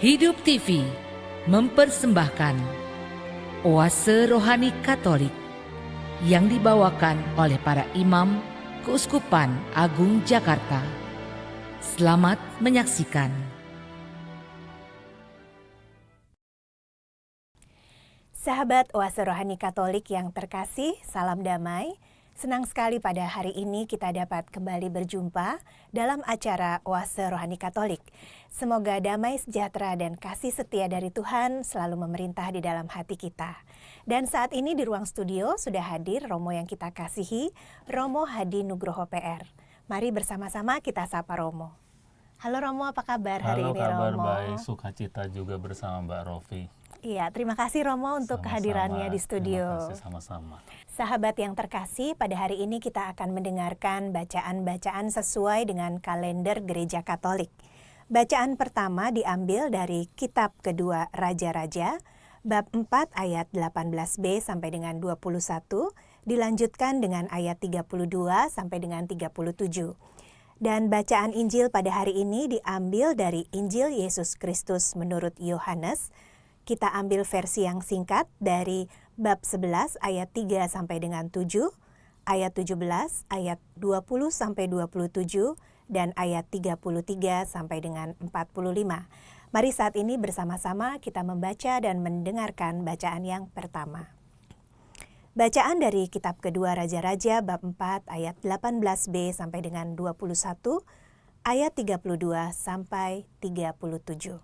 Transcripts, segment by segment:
Hidup TV mempersembahkan Oase Rohani Katolik yang dibawakan oleh para imam Keuskupan Agung Jakarta. Selamat menyaksikan. Sahabat Oase Rohani Katolik yang terkasih, salam damai. Senang sekali pada hari ini kita dapat kembali berjumpa dalam acara Oase Rohani Katolik. Semoga damai sejahtera dan kasih setia dari Tuhan selalu memerintah di dalam hati kita. Dan saat ini di ruang studio sudah hadir Romo yang kita kasihi, Romo Hadi Nugroho PR. Mari bersama-sama kita sapa Romo. Halo Romo, apa kabar hari ini Romo? Halo, kabar baik, sukacita juga bersama Mbak Rofi. Iya, terima kasih Romo untuk kehadirannya di studio. Terima kasih sama-sama. Sahabat yang terkasih, pada hari ini kita akan mendengarkan bacaan-bacaan sesuai dengan kalender Gereja Katolik. Bacaan pertama diambil dari Kitab Kedua Raja-Raja, bab 4 ayat 18b sampai dengan 21, dilanjutkan dengan ayat 32 sampai dengan 37. Dan bacaan Injil pada hari ini diambil dari Injil Yesus Kristus menurut Yohanes. Kita ambil versi yang singkat dari bab 11 ayat 3 sampai dengan 7, ayat 17, ayat 20 sampai 27, dan ayat 33 sampai dengan 45. Mari saat ini bersama-sama kita membaca dan mendengarkan bacaan yang pertama. Bacaan dari Kitab Kedua Raja-Raja bab 4 ayat 18b sampai dengan 21, ayat 32 sampai 37.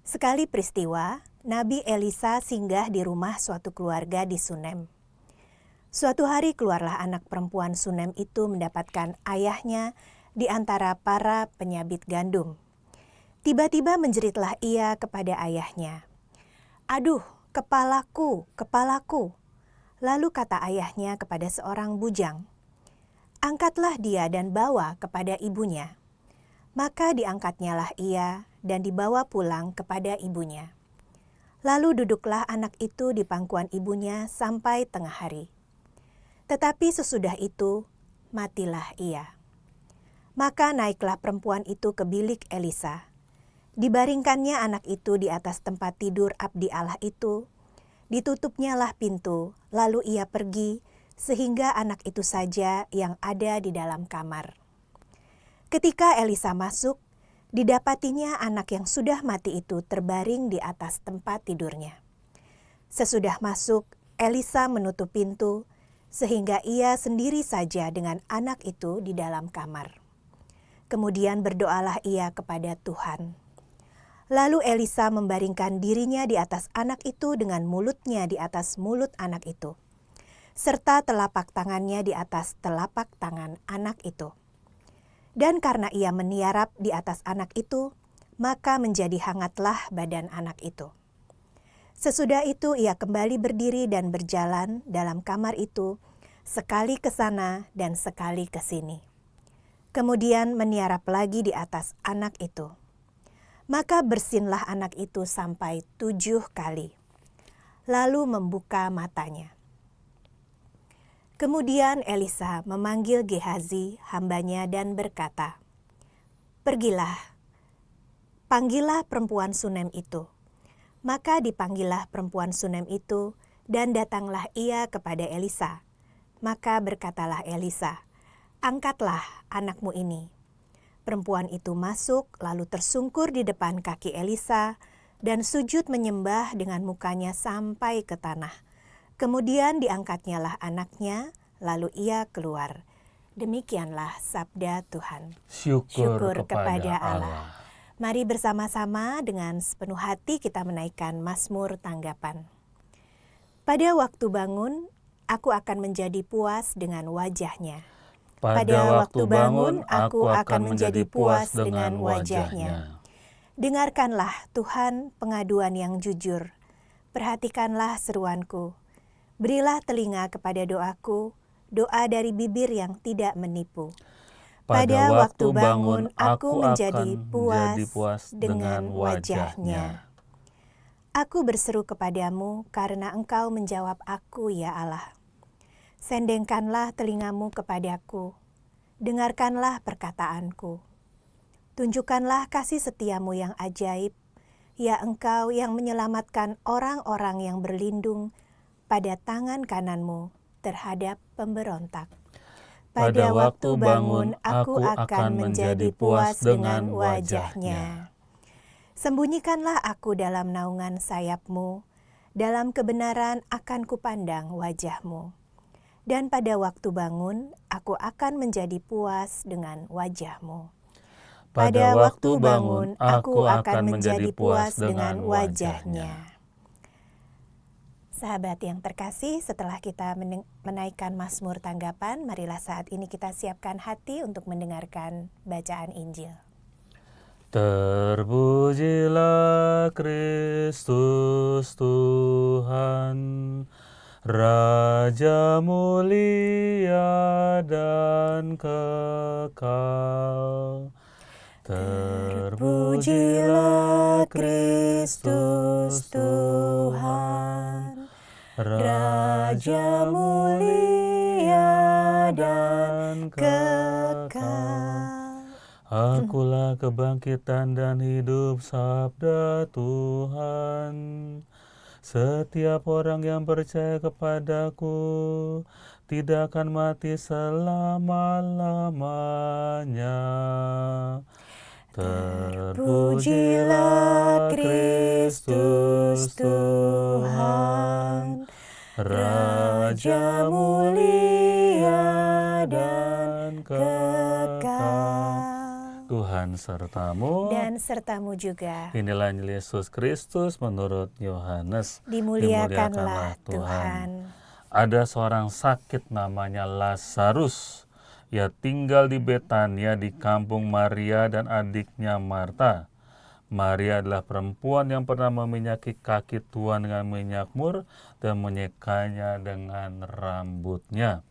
Sekali peristiwa, Nabi Elisa singgah di rumah suatu keluarga di Sunem. Suatu hari keluarlah anak perempuan Sunem itu mendapatkan ayahnya di antara para penyabit gandum. Tiba-tiba menjeritlah ia kepada ayahnya, "Aduh, kepalaku, kepalaku." Lalu kata ayahnya kepada seorang bujang, "Angkatlah dia dan bawa kepada ibunya." Maka diangkatnyalah ia dan dibawa pulang kepada ibunya. Lalu duduklah anak itu di pangkuan ibunya sampai tengah hari. Tetapi sesudah itu, matilah ia. Maka naiklah perempuan itu ke bilik Elisa. Dibaringkannya anak itu di atas tempat tidur abdi Allah itu. Ditutupnyalah pintu, lalu ia pergi, sehingga anak itu saja yang ada di dalam kamar. Ketika Elisa masuk, didapatinya anak yang sudah mati itu terbaring di atas tempat tidurnya. Sesudah masuk, Elisa menutup pintu, sehingga ia sendiri saja dengan anak itu di dalam kamar. Kemudian berdoalah ia kepada Tuhan. Lalu Elisa membaringkan dirinya di atas anak itu dengan mulutnya di atas mulut anak itu, serta telapak tangannya di atas telapak tangan anak itu. Dan karena ia meniarap di atas anak itu, maka menjadi hangatlah badan anak itu. Sesudah itu ia kembali berdiri dan berjalan dalam kamar itu, sekali ke sana dan sekali ke sini. Kemudian meniarap lagi di atas anak itu. Maka bersinlah anak itu sampai 7 kali. Lalu membuka matanya. Kemudian Elisa memanggil Gehazi, hambanya, dan berkata, "Pergilah, panggillah perempuan Sunem itu." Maka dipanggillah perempuan Sunem itu, dan datanglah ia kepada Elisa. Maka berkatalah Elisa, "Angkatlah anakmu ini." Perempuan itu masuk, lalu tersungkur di depan kaki Elisa, dan sujud menyembah dengan mukanya sampai ke tanah. Kemudian diangkatnyalah anaknya, lalu ia keluar. Demikianlah sabda Tuhan. Syukur kepada Allah. Mari bersama-sama dengan sepenuh hati kita menaikkan Mazmur tanggapan. Pada waktu bangun, aku akan menjadi puas dengan wajahnya. Pada waktu bangun, aku akan menjadi puas dengan wajahnya. Dengarkanlah Tuhan pengaduan yang jujur. Perhatikanlah seruanku. Berilah telinga kepada doaku, doa dari bibir yang tidak menipu. Pada waktu bangun, aku menjadi puas dengan wajahnya. Aku berseru kepadamu karena Engkau menjawab aku, ya Allah. Sendengkanlah telingamu kepadaku, dengarkanlah perkataanku. Tunjukkanlah kasih setiamu yang ajaib, ya Engkau yang menyelamatkan orang-orang yang berlindung pada tangan kananmu terhadap pemberontak. Pada waktu bangun, aku akan menjadi puas dengan wajahnya. Sembunyikanlah aku dalam naungan sayapmu, dalam kebenaran akan kupandang wajahmu. Dan pada waktu bangun, aku akan menjadi puas dengan wajahmu. Pada waktu bangun, aku akan menjadi puas dengan wajahnya. Sahabat yang terkasih, setelah kita menaikkan Mazmur tanggapan, marilah saat ini kita siapkan hati untuk mendengarkan bacaan Injil. Terpujilah Kristus Tuhan, Raja mulia dan kekal. Terpujilah Kristus Tuhan, Raja mulia dan kekal. Akulah kebangkitan dan hidup, sabda Tuhan. Setiap orang yang percaya kepadaku tidak akan mati selama-lamanya. Terpujilah Kristus Tuhan, Raja mulia dan kekal. Tuhan sertamu Dan sertamu juga. Inilah Injil Yesus Kristus menurut Yohanes. Dimuliakanlah Tuhan. Ada seorang sakit namanya Lazarus. Ia tinggal di Betania di kampung Maria dan adiknya Marta. Maria adalah perempuan yang pernah meminyaki kaki Tuhan dengan minyak mur dan menyekanya dengan rambutnya.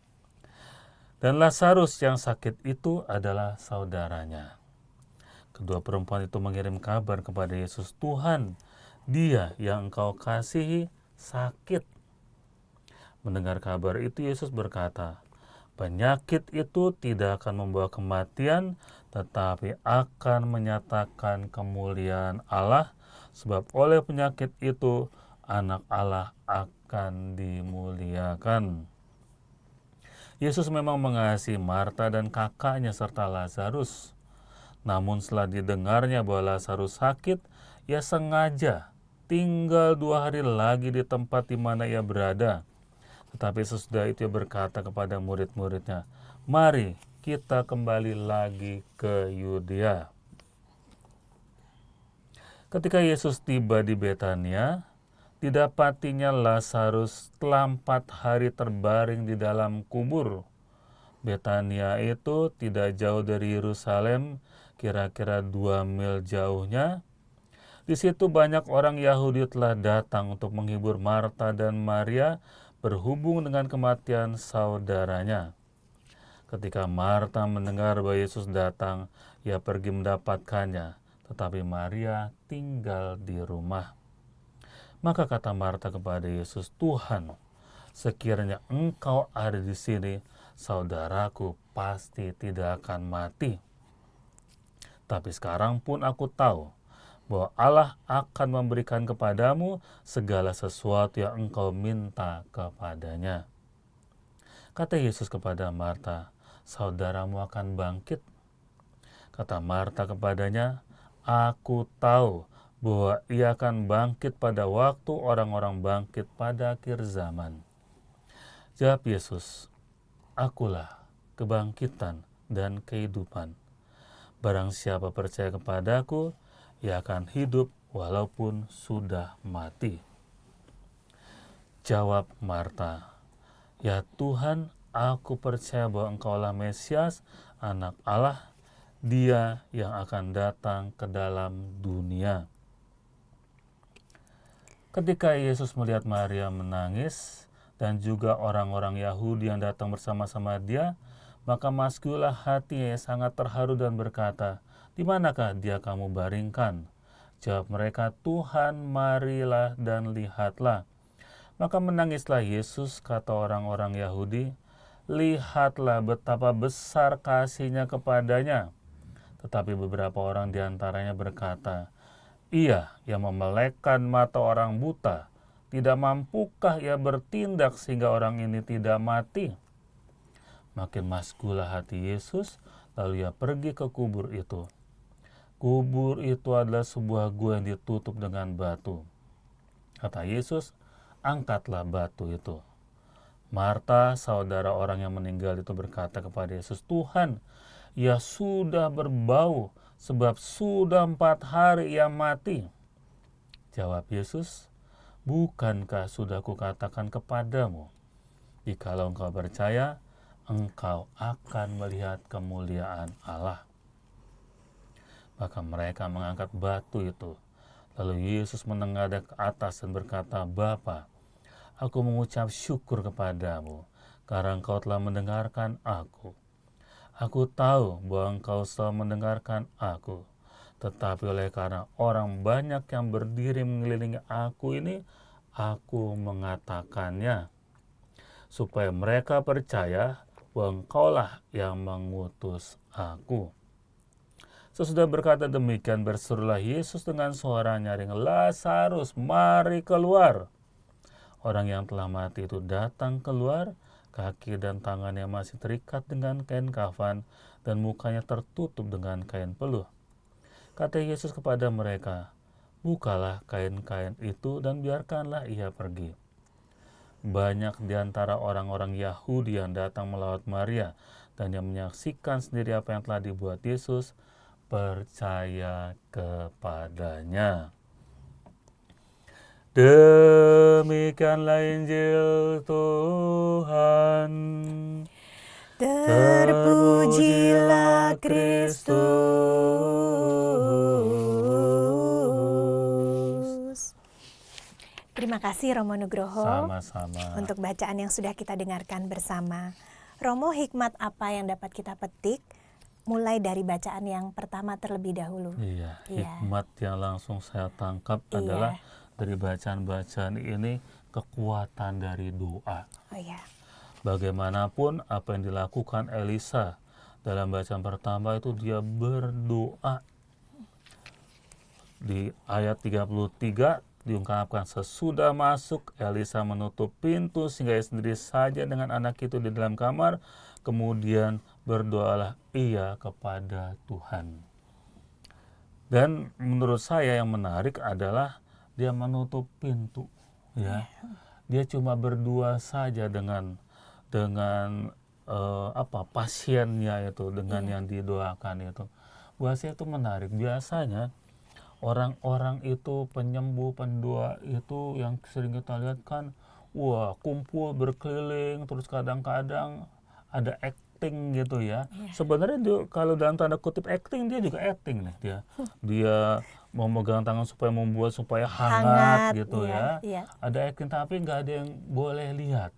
Dan Lazarus yang sakit itu adalah saudaranya. Kedua perempuan itu mengirim kabar kepada Yesus, Tuhan, dia yang engkau kasihi sakit. Mendengar kabar itu Yesus berkata, penyakit itu tidak akan membawa kematian, tetapi akan menyatakan kemuliaan Allah, sebab oleh penyakit itu anak Allah akan dimuliakan. Yesus memang mengasihi Marta dan kakaknya serta Lazarus. Namun setelah didengarnya bahwa Lazarus sakit, ia sengaja tinggal 2 hari lagi di tempat di mana ia berada. Tetapi sesudah itu ia berkata kepada murid-muridnya, mari kita kembali lagi ke Yudea. Ketika Yesus tiba di Betania, didapatinya Lazarus telah 4 hari terbaring di dalam kubur. Betania itu tidak jauh dari Yerusalem, kira-kira 2 mil jauhnya. Di situ banyak orang Yahudi telah datang untuk menghibur Marta dan Maria berhubung dengan kematian saudaranya. Ketika Marta mendengar bahwa Yesus datang, ia pergi mendapatkannya, tetapi Maria tinggal di rumah. Maka kata Marta kepada Yesus, Tuhan, sekiranya engkau ada di sini, saudaraku pasti tidak akan mati. Tapi sekarang pun aku tahu bahwa Allah akan memberikan kepadamu segala sesuatu yang engkau minta kepadanya. Kata Yesus kepada Marta, saudaramu akan bangkit. Kata Marta kepadanya, aku tahu bahwa ia akan bangkit pada waktu orang-orang bangkit pada akhir zaman. Jawab Yesus, akulah kebangkitan dan kehidupan. Barang siapa percaya kepadaku, ia akan hidup walaupun sudah mati. Jawab Marta, ya Tuhan, aku percaya bahwa engkaulah Mesias, anak Allah, dia yang akan datang ke dalam dunia. Ketika Yesus melihat Maria menangis dan juga orang-orang Yahudi yang datang bersama-sama dia, maka maskulah hatinya sangat terharu dan berkata, di manakah dia kamu baringkan? Jawab mereka, Tuhan, marilah dan lihatlah. Maka menangislah Yesus, kata orang-orang Yahudi, lihatlah betapa besar kasihnya kepadanya. Tetapi beberapa orang di antaranya berkata, "Ia yang memelekkan mata orang buta, tidak mampukah ia bertindak sehingga orang ini tidak mati?" Makin maskulah hati Yesus, lalu ia pergi ke kubur itu. Kubur itu adalah sebuah gua yang ditutup dengan batu. Kata Yesus, "Angkatlah batu itu." Marta, saudara orang yang meninggal itu berkata kepada Yesus, "Tuhan, ia sudah berbau sebab sudah 4 hari ia mati." Jawab Yesus, "Bukankah sudah kukatakan kepadamu, jikalau engkau percaya, engkau akan melihat kemuliaan Allah." Maka mereka mengangkat batu itu. Lalu Yesus menengadah ke atas dan berkata, "Bapa, aku mengucap syukur kepadamu, karena engkau telah mendengarkan aku. Aku tahu bahwa engkau selalu mendengarkan aku. Tetapi oleh karena orang banyak yang berdiri mengelilingi aku ini, aku mengatakannya, supaya mereka percaya bahwa engkaulah yang mengutus aku." Sesudah berkata demikian, berserulah Yesus dengan suara nyaring, "Lazarus, mari keluar." Orang yang telah mati itu datang keluar, kaki dan tangannya masih terikat dengan kain kafan, dan mukanya tertutup dengan kain peluh. Kata Yesus kepada mereka, "Bukalah kain-kain itu dan biarkanlah ia pergi." Banyak di antara orang-orang Yahudi yang datang melawat Maria dan yang menyaksikan sendiri apa yang telah dibuat Yesus, percaya kepadanya. Demikianlah Injil Tuhan. Terpujilah Kristus. Terima kasih Romo Nugroho Sama-sama. untuk bacaan yang sudah kita dengarkan bersama. Romo, hikmat apa yang dapat kita petik mulai dari bacaan yang pertama terlebih dahulu? Iya, Iya. hikmat yang langsung saya tangkap adalah dari bacaan-bacaan ini kekuatan dari doa. Oh iya. Bagaimanapun apa yang dilakukan Elisa dalam bacaan pertama itu dia berdoa. Di ayat 33 diungkapkan, sesudah masuk Elisa menutup pintu sehingga ia sendiri saja dengan anak itu di dalam kamar, kemudian berdoalah ia kepada Tuhan. Dan menurut saya yang menarik adalah dia menutup pintu, ya. Dia cuma berdua saja dengan pasiennya itu, dengan yang didoakan itu. Buat saya itu menarik. Biasanya orang-orang itu penyembuh, pendoa itu yang sering kita lihat kan, wah, kumpul berkeliling, terus kadang-kadang ada acting gitu ya. Sebenarnya dia, kalau dalam tanda kutip acting, dia juga acting nih dia. Dia mau megang tangan supaya membuat supaya hangat gitu iya, ya. iya. Ada acting tapi nggak ada yang boleh lihat.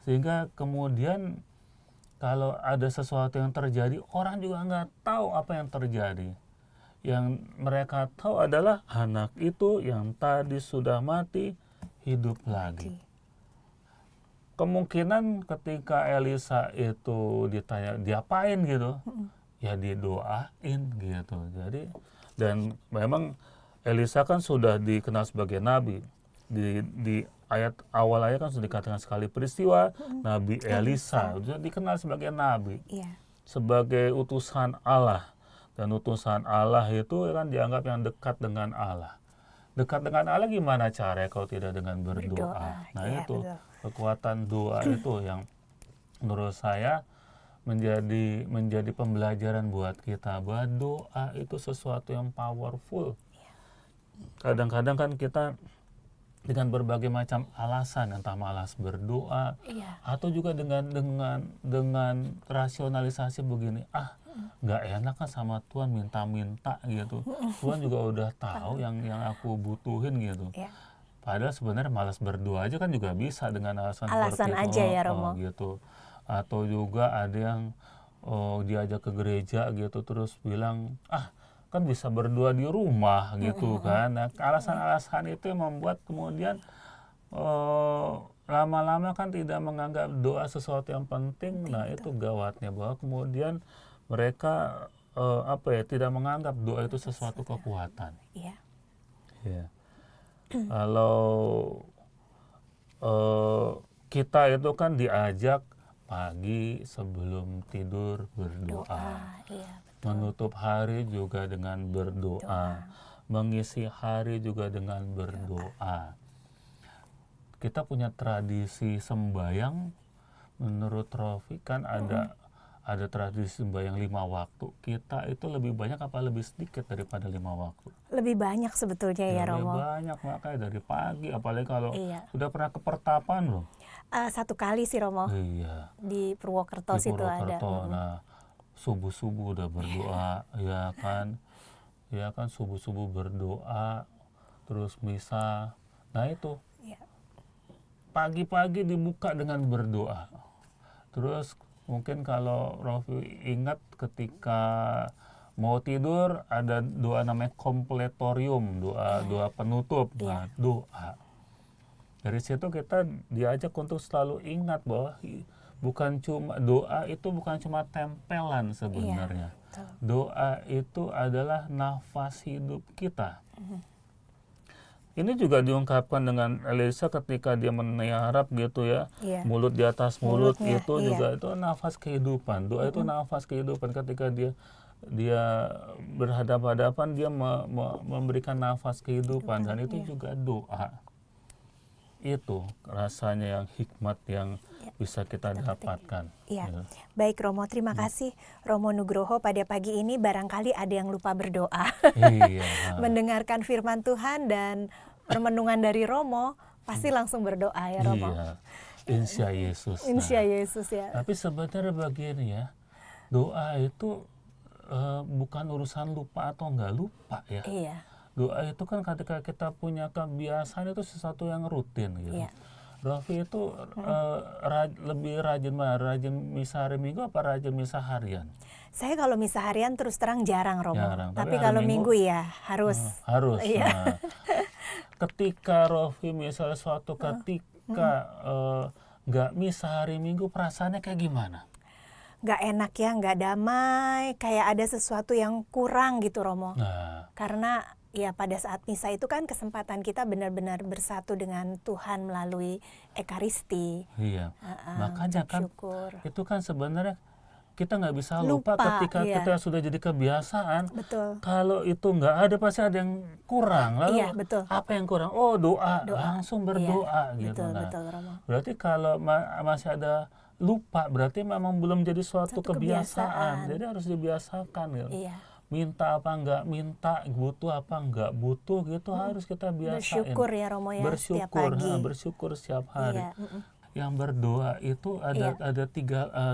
Sehingga kemudian kalau ada sesuatu yang terjadi, orang juga nggak tahu apa yang terjadi. Yang mereka tahu adalah anak itu yang tadi sudah mati hidup lagi. Kemungkinan ketika Elisa itu ditanya diapain gitu, ya didoain gitu. Jadi, dan memang Elisa kan sudah dikenal sebagai nabi. Di ayat awal ayat kan sudah dikatakan sekali peristiwa Nabi Elisa sudah dikenal sebagai nabi, sebagai utusan Allah. Dan utusan Allah itu kan dianggap yang dekat dengan Allah. Dekat dengan Allah gimana caranya kalau tidak dengan berdoa? Nah itu betul. Kekuatan doa itu yang menurut saya menjadi pembelajaran buat kita, bahwa doa itu sesuatu yang powerful. Kadang-kadang kan kita dengan berbagai macam alasan, entah malas berdoa atau juga dengan rasionalisasi begini, nggak enak kan sama Tuhan minta-minta gitu. Tuhan juga udah tahu yang aku butuhin gitu. Padahal sebenarnya malas berdoa aja kan juga bisa dengan alasan seperti itu. Aja ya Romo. Gitu. Atau juga ada yang diajak ke gereja gitu terus bilang, kan bisa berdoa di rumah gitu kan. Nah, alasan-alasan itu yang membuat kemudian lama-lama kan tidak menganggap doa sesuatu yang penting. Nah, itu gawatnya, bahwa kemudian mereka tidak menganggap doa itu sesuatu kekuatan. Iya. Ya. Kalau kita itu kan diajak pagi sebelum tidur berdoa, Iya, menutup hari juga dengan berdoa, mengisi hari juga dengan berdoa. Kita punya tradisi sembahyang, menurut Rofi kan ada tradisi sembahyang 5 waktu. Kita itu lebih banyak apa lebih sedikit daripada 5 waktu? Lebih banyak sebetulnya ya, Lebih Romo. banyak, makanya dari pagi, apalagi kalau Iya. udah pernah ke pertapan loh. 1 kali sih, Romo. Iya, Di Purwokerto di situ ada. Purwokerto. Nah, subuh-subuh udah berdoa, ya kan? Ya kan, subuh-subuh berdoa, terus misa. Nah itu, Iya. pagi-pagi dibuka dengan berdoa. Terus mungkin kalau Rofi ingat ketika mau tidur ada doa namanya kompletorium, doa penutup. Nah, doa. Dari situ kita diajak untuk selalu ingat bahwa bukan cuma doa itu bukan cuma tempelan sebenarnya. Betul. Doa itu adalah nafas hidup kita. Ini juga diungkapkan dengan Elisa ketika dia meniarap gitu ya. Iya. Mulut di atas mulut Mulutnya, itu iya. juga itu nafas kehidupan. Doa itu nafas kehidupan. Ketika dia berhadapan-hadapan, dia memberikan nafas kehidupan, dan itu juga doa. Itu rasanya yang hikmat yang bisa kita dapatkan. Iya. Ya. Baik, Romo, terima kasih Romo Nugroho. Pada pagi ini barangkali ada yang lupa berdoa. Iya. Mendengarkan firman Tuhan dan permenungan dari Romo, pasti langsung berdoa ya, Romo. Iya. Insya Yesus. Nah, Insya Yesus ya. tapi sebenarnya begini ya, doa itu bukan urusan lupa atau nggak lupa ya. Iya. Doa itu kan ketika kita punya kebiasaan itu sesuatu yang rutin gitu. Iya. Rofi itu lebih rajin misa hari Minggu apa rajin misa harian? Saya kalau misa harian terus terang jarang, Romo. Jarang. Tapi Tapi hari kalau Minggu, minggu ya harus. harus. Iya. Nah, ketika Rofi misalnya suatu ketika nggak misa hari Minggu, perasaannya kayak gimana? Nggak enak ya, nggak damai, kayak ada sesuatu yang kurang gitu, Romo. Nah, Karena ya pada saat misa itu kan kesempatan kita benar-benar bersatu dengan Tuhan melalui Ekaristi. iya. Makanya kan Syukur. itu kan sebenarnya kita nggak bisa lupa Lupa, ketika iya. kita sudah jadi kebiasaan. Betul. Kalau itu nggak ada pasti ada yang kurang. Lalu Iya, betul. apa yang kurang? Oh, doa. Doa. Langsung berdoa Iya, gitu. betul, Nah, betul, Romo. berarti kalau masih ada lupa, berarti memang belum jadi suatu Satu kebiasaan. Jadi harus dibiasakan gitu. Iya. Minta apa nggak minta, butuh apa nggak butuh gitu, harus kita biasain. Bersyukur ya, Romo ya, setiap Bersyukur, pagi. bersyukur setiap hari. Iya. Yang berdoa itu ada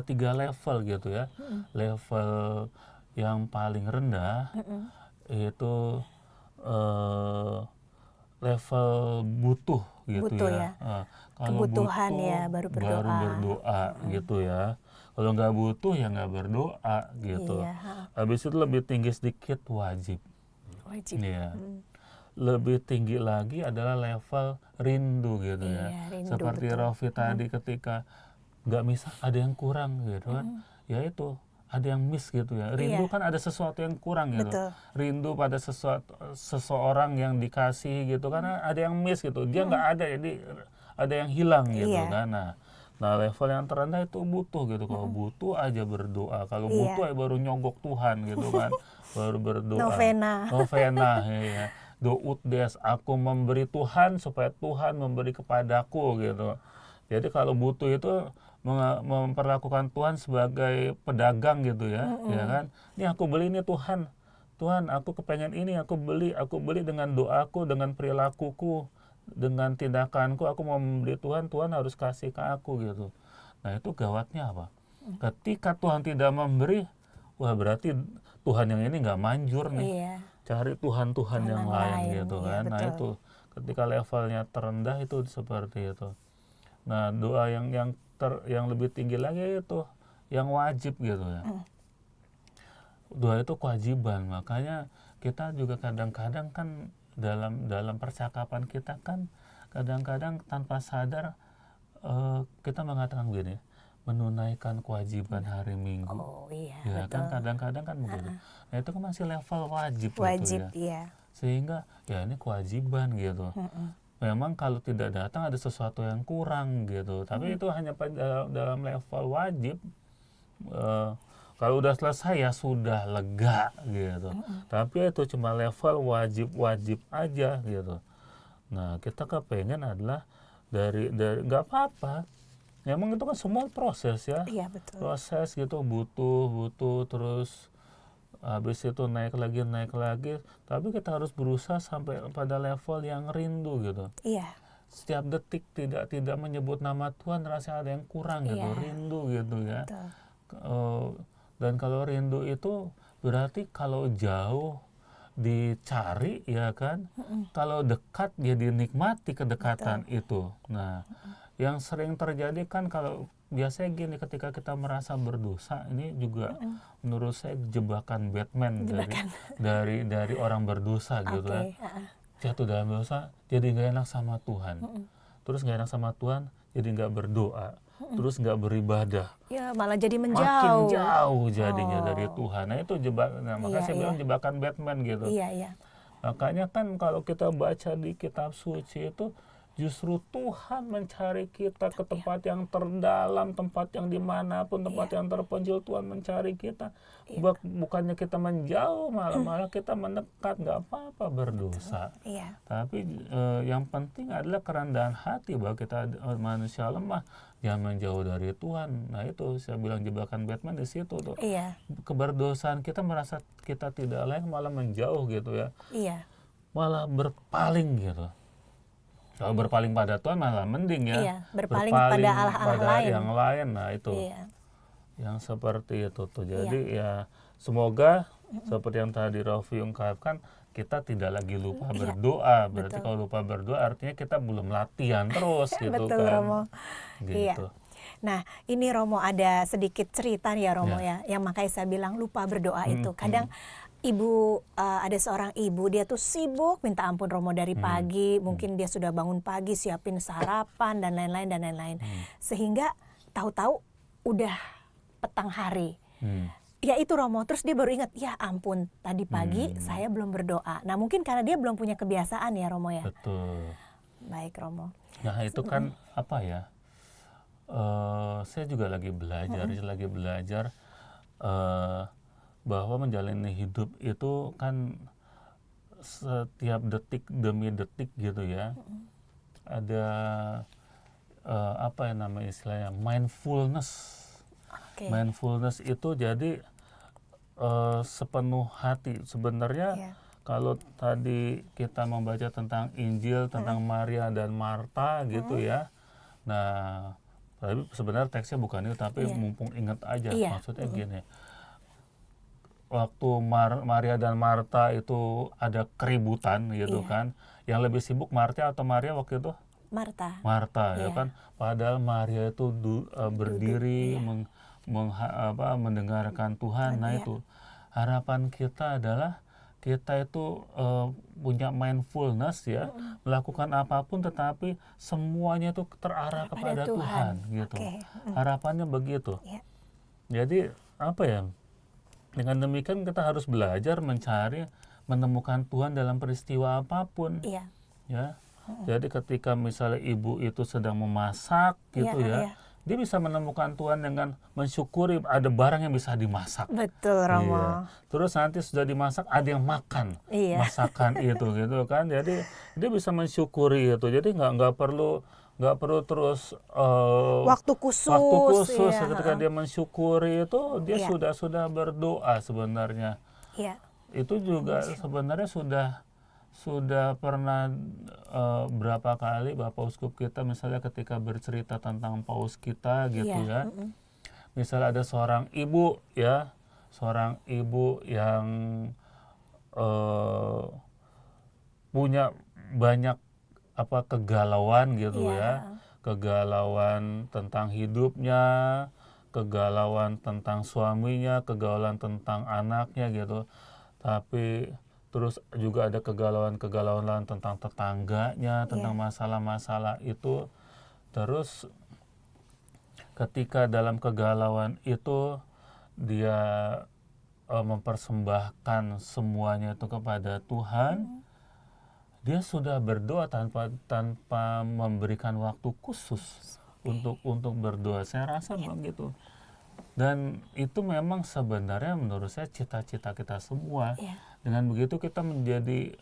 tiga level gitu ya. Level yang paling rendah itu level butuh gitu Butuh ya. ya. Kalau Kebutuhan butuh, ya, baru berdoa. baru berdoa gitu ya. Kalau nggak butuh ya nggak berdoa gitu. Iya. Habis itu lebih tinggi sedikit wajib. Wajib. Iya. Lebih tinggi lagi adalah level rindu gitu ya. Iya, rindu, Seperti betul. Rofi tadi ketika nggak bisa, ada yang kurang gitu kan. Ya itu, ada yang miss gitu ya. Rindu Iya. kan ada sesuatu yang kurang gitu. Betul. Rindu pada seseorang yang dikasih gitu kan, ada yang miss gitu. Dia nggak ada, jadi ada yang hilang gitu Iya. kan. Nah, level yang terendah itu butuh gitu. Kalau butuh aja berdoa. Kalau Iya. butuh ya baru nyogok Tuhan gitu kan. Baru berdoa. Novena. Novena, ya. Dout des, aku memberi Tuhan supaya Tuhan memberi kepadaku gitu. Jadi kalau butuh itu memperlakukan Tuhan sebagai pedagang gitu ya, ya kan? Ini aku beli ini Tuhan, Tuhan aku kepengen ini, aku beli dengan doaku, dengan perilakuku, dengan tindakanku, aku mau memberi Tuhan, Tuhan harus kasih ke aku gitu. Nah itu gawatnya apa? Ketika Tuhan tidak memberi, wah berarti Tuhan yang ini nggak manjur nih. Iya. Cari Tuhan-Tuhan yang lain gitu iya, kan. Nah betul. itu ketika levelnya terendah itu seperti itu. Nah doa yang lebih tinggi lagi itu yang wajib gitu ya. Doa itu kewajiban, makanya kita juga kadang-kadang kan dalam percakapan kita kan kadang-kadang tanpa sadar kita mengatakan begini, menunaikan kewajiban hari Minggu. Oh iya, Ya kan betul. kadang-kadang kan begitu. Nah itu kan masih level wajib gitu Wajib, ya. iya. Sehingga ya ini kewajiban gitu. Memang kalau tidak datang ada sesuatu yang kurang gitu. Tapi itu hanya dalam level wajib. Eh, Kalau udah selesai ya sudah lega gitu. Tapi itu cuma level wajib-wajib aja gitu. Nah kita kepengen adalah dari nggak apa-apa. Memang itu kan semua proses ya. Iya, betul. Proses gitu butuh terus habis itu naik lagi, tapi kita harus berusaha sampai pada level yang rindu gitu. Iya, Setiap detik tidak menyebut nama Tuhan rasanya ada yang kurang gitu, Iya. rindu gitu ya. betul. Dan kalau rindu itu berarti kalau jauh dicari ya kan, kalau dekat ya dinikmati kedekatan itu. Nah, yang sering terjadi kan kalau biasanya gini, ketika kita merasa berdosa, ini juga menurut saya jebakan Batman Jebakan. dari orang berdosa gitu ya. Oke, heeh. Jatuh dalam dosa jadi nggak enak sama Tuhan. Terus nggak enak sama Tuhan jadi nggak berdoa. Terus nggak beribadah. Ya, malah jadi Makin menjauh. jauh jadinya dari Oh. Tuhan. Nah itu jebakan. Makanya Iya, saya bilang iya. jebakan Batman gitu. Iya, iya. Makanya kan kalau kita baca di kitab suci itu justru Tuhan mencari kita ke tempat yang terdalam, tempat yang dimanapun, tempat yang terpencil, Tuhan mencari kita. Bukannya kita menjauh, malah kita mendekat, nggak apa-apa berdosa. Iya. Tapi yang penting adalah kerendahan hati bahwa kita manusia lemah, jangan menjauh dari Tuhan. Nah itu saya bilang jebakan Batman di situ tuh. Iya. Keberdosaan kita merasa kita tidak layak, malah menjauh gitu ya, Iya. malah berpaling gitu. Kalau berpaling pada Tuhan malah mending ya. Iya, berpaling pada Allah-Allah pada lain. yang lain. Nah itu Iya. yang seperti itu tuh. Jadi ya semoga seperti yang tadi Rofi ungkapkan, kita tidak lagi lupa berdoa. Berarti kalau lupa berdoa artinya kita belum latihan terus gitu Betul, kan. Romo. Iya. Gitu. Nah, ini Romo ada sedikit cerita ya Romo ya, yang makanya saya bilang lupa berdoa itu. Kadang ada seorang ibu, dia tuh sibuk minta ampun Romo dari pagi, mungkin dia sudah bangun pagi siapin sarapan dan lain-lain. Sehingga tahu-tahu udah petang hari. Ya itu Romo, terus dia baru ingat, ya ampun tadi pagi saya belum berdoa. Nah mungkin karena dia belum punya kebiasaan ya Romo ya. Betul. Baik Romo. Nah itu kan apa ya? Saya juga lagi belajar bahwa menjalani hidup itu kan setiap detik demi detik gitu ya. Ada apa yang namanya istilahnya mindfulness. Oke. Mindfulness itu jadi sepenuh hati. Sebenarnya kalau tadi kita membaca tentang Injil tentang Maria dan Marta gitu ya. Nah, tapi sebenarnya teksnya bukan itu, tapi mumpung ingat aja, maksudnya gini. Waktu Maria dan Marta itu ada keributan gitu kan, yang lebih sibuk Marta atau Maria waktu itu? Marta ya kan. Padahal Maria itu berdiri mendengarkan Tuhan. Nah itu harapan kita adalah kita itu punya mindfulness ya, melakukan apapun tetapi semuanya itu terarah kepada Tuhan gitu. Harapannya begitu. Jadi apa ya? Dengan demikian kita harus belajar menemukan Tuhan dalam peristiwa apapun. Ya. Jadi ketika misalnya ibu itu sedang memasak gitu ya, dia bisa menemukan Tuhan dengan mensyukuri ada barang yang bisa dimasak. Betul Romo. Iya. Terus nanti sudah dimasak ada yang makan masakan itu gitu kan. Jadi dia bisa mensyukuri itu. Jadi nggak perlu terus waktu khusus ya. Ketika dia mensyukuri itu dia sudah berdoa sebenarnya. Itu juga sebenarnya sudah pernah berapa kali Bapak Uskup kita misalnya ketika bercerita tentang paus kita gitu ya. Misalnya ada seorang ibu yang punya banyak kegalauan gitu ya. Kegalauan tentang hidupnya, kegalauan tentang suaminya, kegalauan tentang anaknya gitu. Tapi terus juga ada kegalauan tentang tetangganya, tentang masalah-masalah itu. Terus ketika dalam kegalauan itu dia mempersembahkan semuanya itu kepada Tuhan, dia sudah berdoa tanpa memberikan waktu khusus untuk berdoa. Saya rasa begitu. Dan itu memang sebenarnya menurut saya cita-cita kita semua. Dengan begitu kita menjadi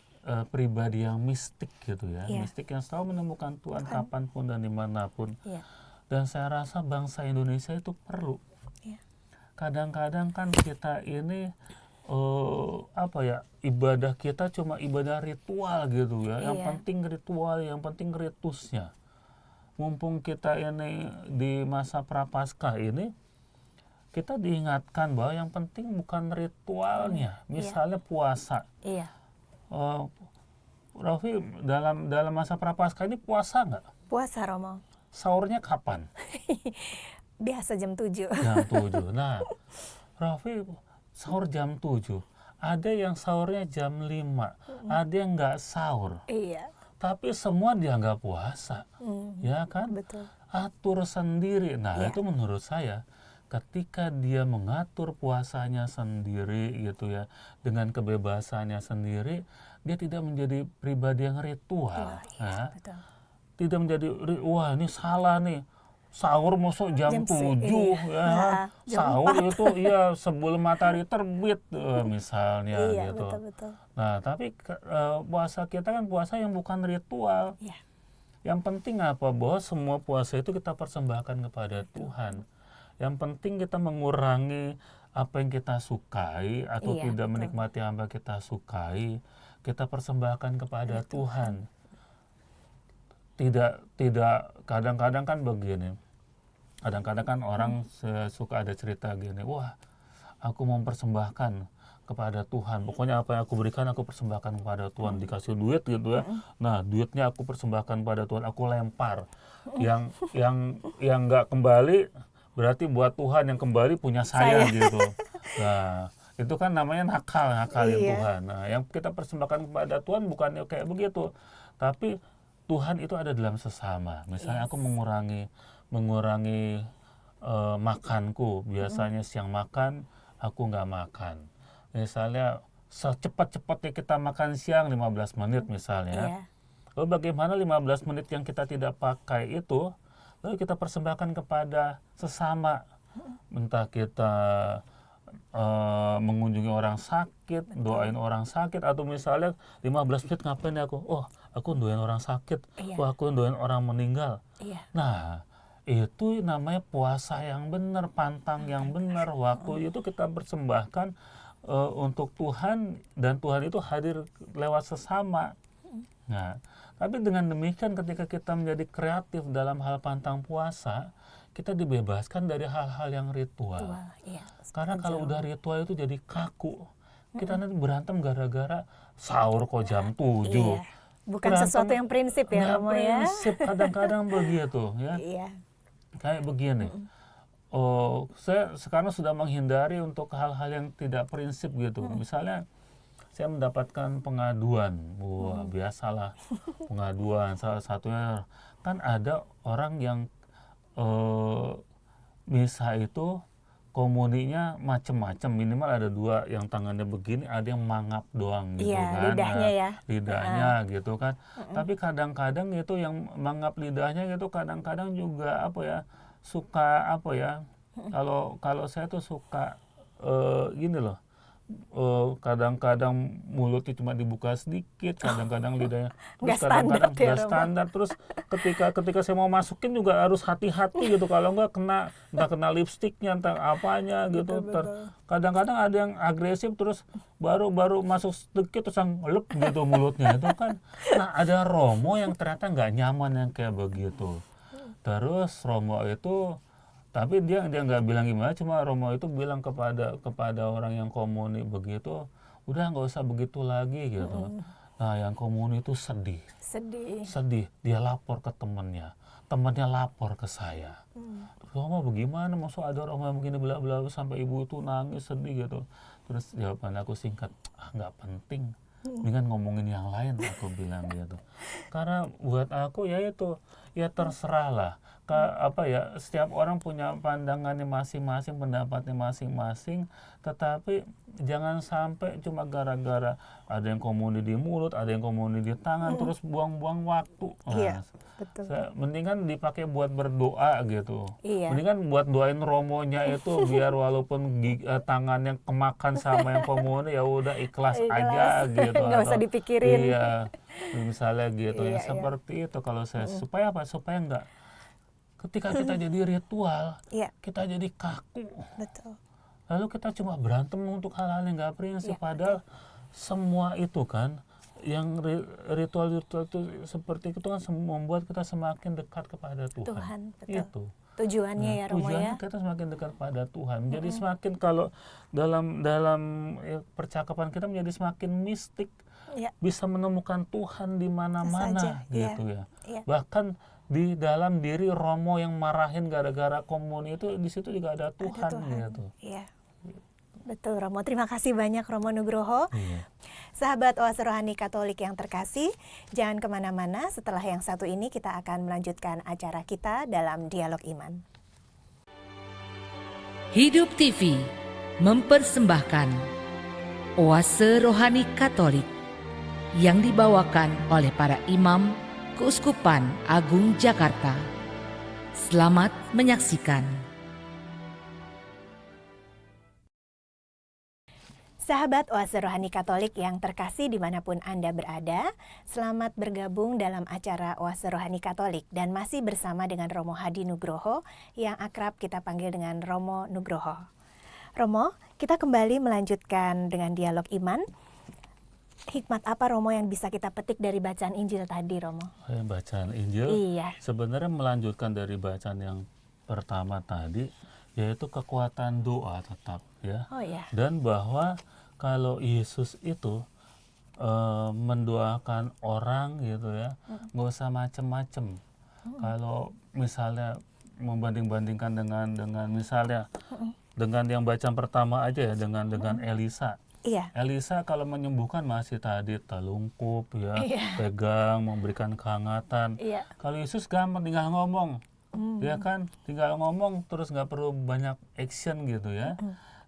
pribadi yang mistik gitu ya. Mistik yang selalu menemukan Tuhan kapanpun dan dimanapun. Dan saya rasa bangsa Indonesia itu perlu. Kadang-kadang kan kita ini ibadah kita cuma ibadah ritual gitu ya. Yang penting ritual, yang penting ritusnya. Mumpung kita ini di masa Prapaskah ini, kita diingatkan bahwa yang penting bukan ritualnya. Misalnya puasa. Raffi, dalam masa Prapaskah ini puasa nggak? Puasa, Romo. Sahurnya kapan? Biasa jam 7. Jam 7. Nah, Raffi sahur jam 7. Ada yang sahurnya jam 5. Ada yang nggak sahur. Tapi semua dianggap puasa. Ya kan? Betul. Atur sendiri. Nah, itu menurut saya ketika dia mengatur puasanya sendiri gitu ya, dengan kebebasannya sendiri, dia tidak menjadi pribadi yang ritual. Betul. Tidak menjadi, wah ini salah nih. Sahur masuk jam 7 ya. Sahur itu sebelum matahari terbit misalnya gitu. Betul. Nah, tapi puasa kita kan puasa yang bukan ritual. Yang penting apa? Bahwa semua puasa itu kita persembahkan kepada Tuhan. Yang penting kita mengurangi apa yang kita sukai atau tidak menikmati apa yang kita sukai, kita persembahkan kepada Tuhan. Tidak kadang-kadang kan begini. Kadang-kadang kan orang suka ada cerita gini, wah aku mau mempersembahkan kepada Tuhan. Pokoknya apa yang aku berikan aku persembahkan kepada Tuhan. Dikasih duit gitu ya. Nah, duitnya aku persembahkan kepada Tuhan, aku lempar. Yang nggak kembali berarti buat Tuhan, yang kembali punya saya gitu. Nah, itu kan namanya nakalin Tuhan. Nah, yang kita persembahkan kepada Tuhan bukannya kayak begitu. Tapi Tuhan itu ada dalam sesama. Misalnya aku mengurangi makanku. Biasanya siang makan, aku nggak makan. Misalnya secepat-cepatnya kita makan siang 15 menit misalnya. Lalu bagaimana 15 menit yang kita tidak pakai itu, lalu kita persembahkan kepada sesama. Entah kita mengunjungi orang sakit, doain orang sakit, atau misalnya 15 menit ngapain aku? Oh, aku doain orang sakit. Oh, aku doain orang meninggal. Nah, itu namanya puasa yang benar, pantang yang benar. Waktu itu kita persembahkan untuk Tuhan, dan Tuhan itu hadir lewat sesama. Nah, tapi dengan demikian ketika kita menjadi kreatif dalam hal pantang puasa, kita dibebaskan dari hal-hal yang ritual. Karena kalau udah ritual itu jadi kaku. Kita nanti berantem gara-gara sahur kok jam 7. Bukan berantem, sesuatu yang prinsip ya, Romo ya. Prinsip kadang-kadang begitu ya. Kayak begini. Saya sekarang sudah menghindari untuk hal-hal yang tidak prinsip gitu. Misalnya saya mendapatkan pengaduan. Wah, biasalah pengaduan. Salah satunya kan ada orang yang misa itu komuninya macam-macam, minimal ada 2 yang tangannya begini, ada yang mangap doang gitu kan. Lidahnya ya. Lidahnya gitu kan. Tapi kadang-kadang itu yang mangap lidahnya gitu kadang-kadang juga suka kalau saya tuh suka gini loh. Kadang-kadang mulutnya cuma dibuka sedikit, kadang-kadang lidahnya terus kadang-kadang nggak standar. Terus ketika saya mau masukin juga harus hati-hati gitu, kalau nggak kena lipstiknya entah apanya gitu. Kadang-kadang ada yang agresif, terus baru masuk sedikit terus ngelep gitu mulutnya itu kan. Nah, ada Romo yang ternyata nggak nyaman yang kayak begitu. Terus Romo itu, tapi dia nggak bilang gimana, cuma Romo itu bilang kepada orang yang komuni begitu, udah nggak usah begitu lagi gitu. Nah, yang komuni itu sedih. Dia lapor ke temannya lapor ke saya. Romo bagaimana, maksud ada orang yang begini bela-bela sampai ibu itu nangis sedih gitu. Terus jawaban aku singkat, nggak penting, dengan ngomongin yang lain, aku bilang gitu. Karena buat aku ya terserah lah. setiap orang punya pandangannya masing-masing, pendapatnya masing-masing, tetapi jangan sampai cuma gara-gara ada yang komuni di mulut, ada yang komuni di tangan, terus buang-buang waktu. Iya, betul. Mendingan dipakai buat berdoa gitu. Iya. Mendingan buat doain romonya itu biar walaupun tangannya kemakan sama yang komuni, ya udah ikhlas aja gitu. Nggak usah dipikirin. Iya, misalnya gitu. Iya, Yang seperti itu kalau saya supaya apa? Supaya enggak ketika kita jadi ritual, Iya, kita jadi kaku. betul. Lalu kita cuma berantem untuk hal-hal yang nggak prinsip. Padahal semua itu kan, yang ritual-ritual itu seperti itu kan membuat kita semakin dekat kepada Tuhan. Tuhan, betul. Itu. Tujuannya ya Romo Tujuannya ya. kita semakin dekat pada Tuhan. Jadi semakin kalau dalam percakapan kita menjadi semakin mistik, Iya. bisa menemukan Tuhan di mana-mana Saja, gitu ya. Iya. Bahkan di dalam diri Romo yang marahin gara-gara komuni itu, di situ juga ada Tuhan, gitu. Iya. Betul Romo. Terima kasih banyak Romo Nugroho. Iya. Sahabat Oase Rohani Katolik yang terkasih, jangan kemana-mana. Setelah yang satu ini kita akan melanjutkan acara kita dalam Dialog Iman. Hidup TV mempersembahkan Oase Rohani Katolik yang dibawakan oleh para imam Keuskupan Agung Jakarta. Selamat menyaksikan. Sahabat Oase Rohani Katolik yang terkasih dimanapun Anda berada, selamat bergabung dalam acara Oase Rohani Katolik dan masih bersama dengan Romo Hadi Nugroho yang akrab kita panggil dengan Romo Nugroho. Romo, kita kembali melanjutkan dengan dialog iman. Hikmat apa Romo yang bisa kita petik dari bacaan Injil tadi Romo? Bacaan Injil Iya. sebenarnya melanjutkan dari bacaan yang pertama tadi, yaitu kekuatan doa tetap ya. Oh iya. Dan bahwa kalau Yesus itu mendoakan orang gitu ya, nggak usah macem-macem. Kalau misalnya membanding-bandingkan dengan misalnya dengan yang bacaan pertama aja ya, dengan Elisa. Iya. Elisa kalau menyembuhkan masih tadi telungkup ya, Iya. pegang, memberikan kehangatan. Iya. Kalau Yesus gampang tinggal ngomong, ya kan, tinggal ngomong terus nggak perlu banyak action gitu ya.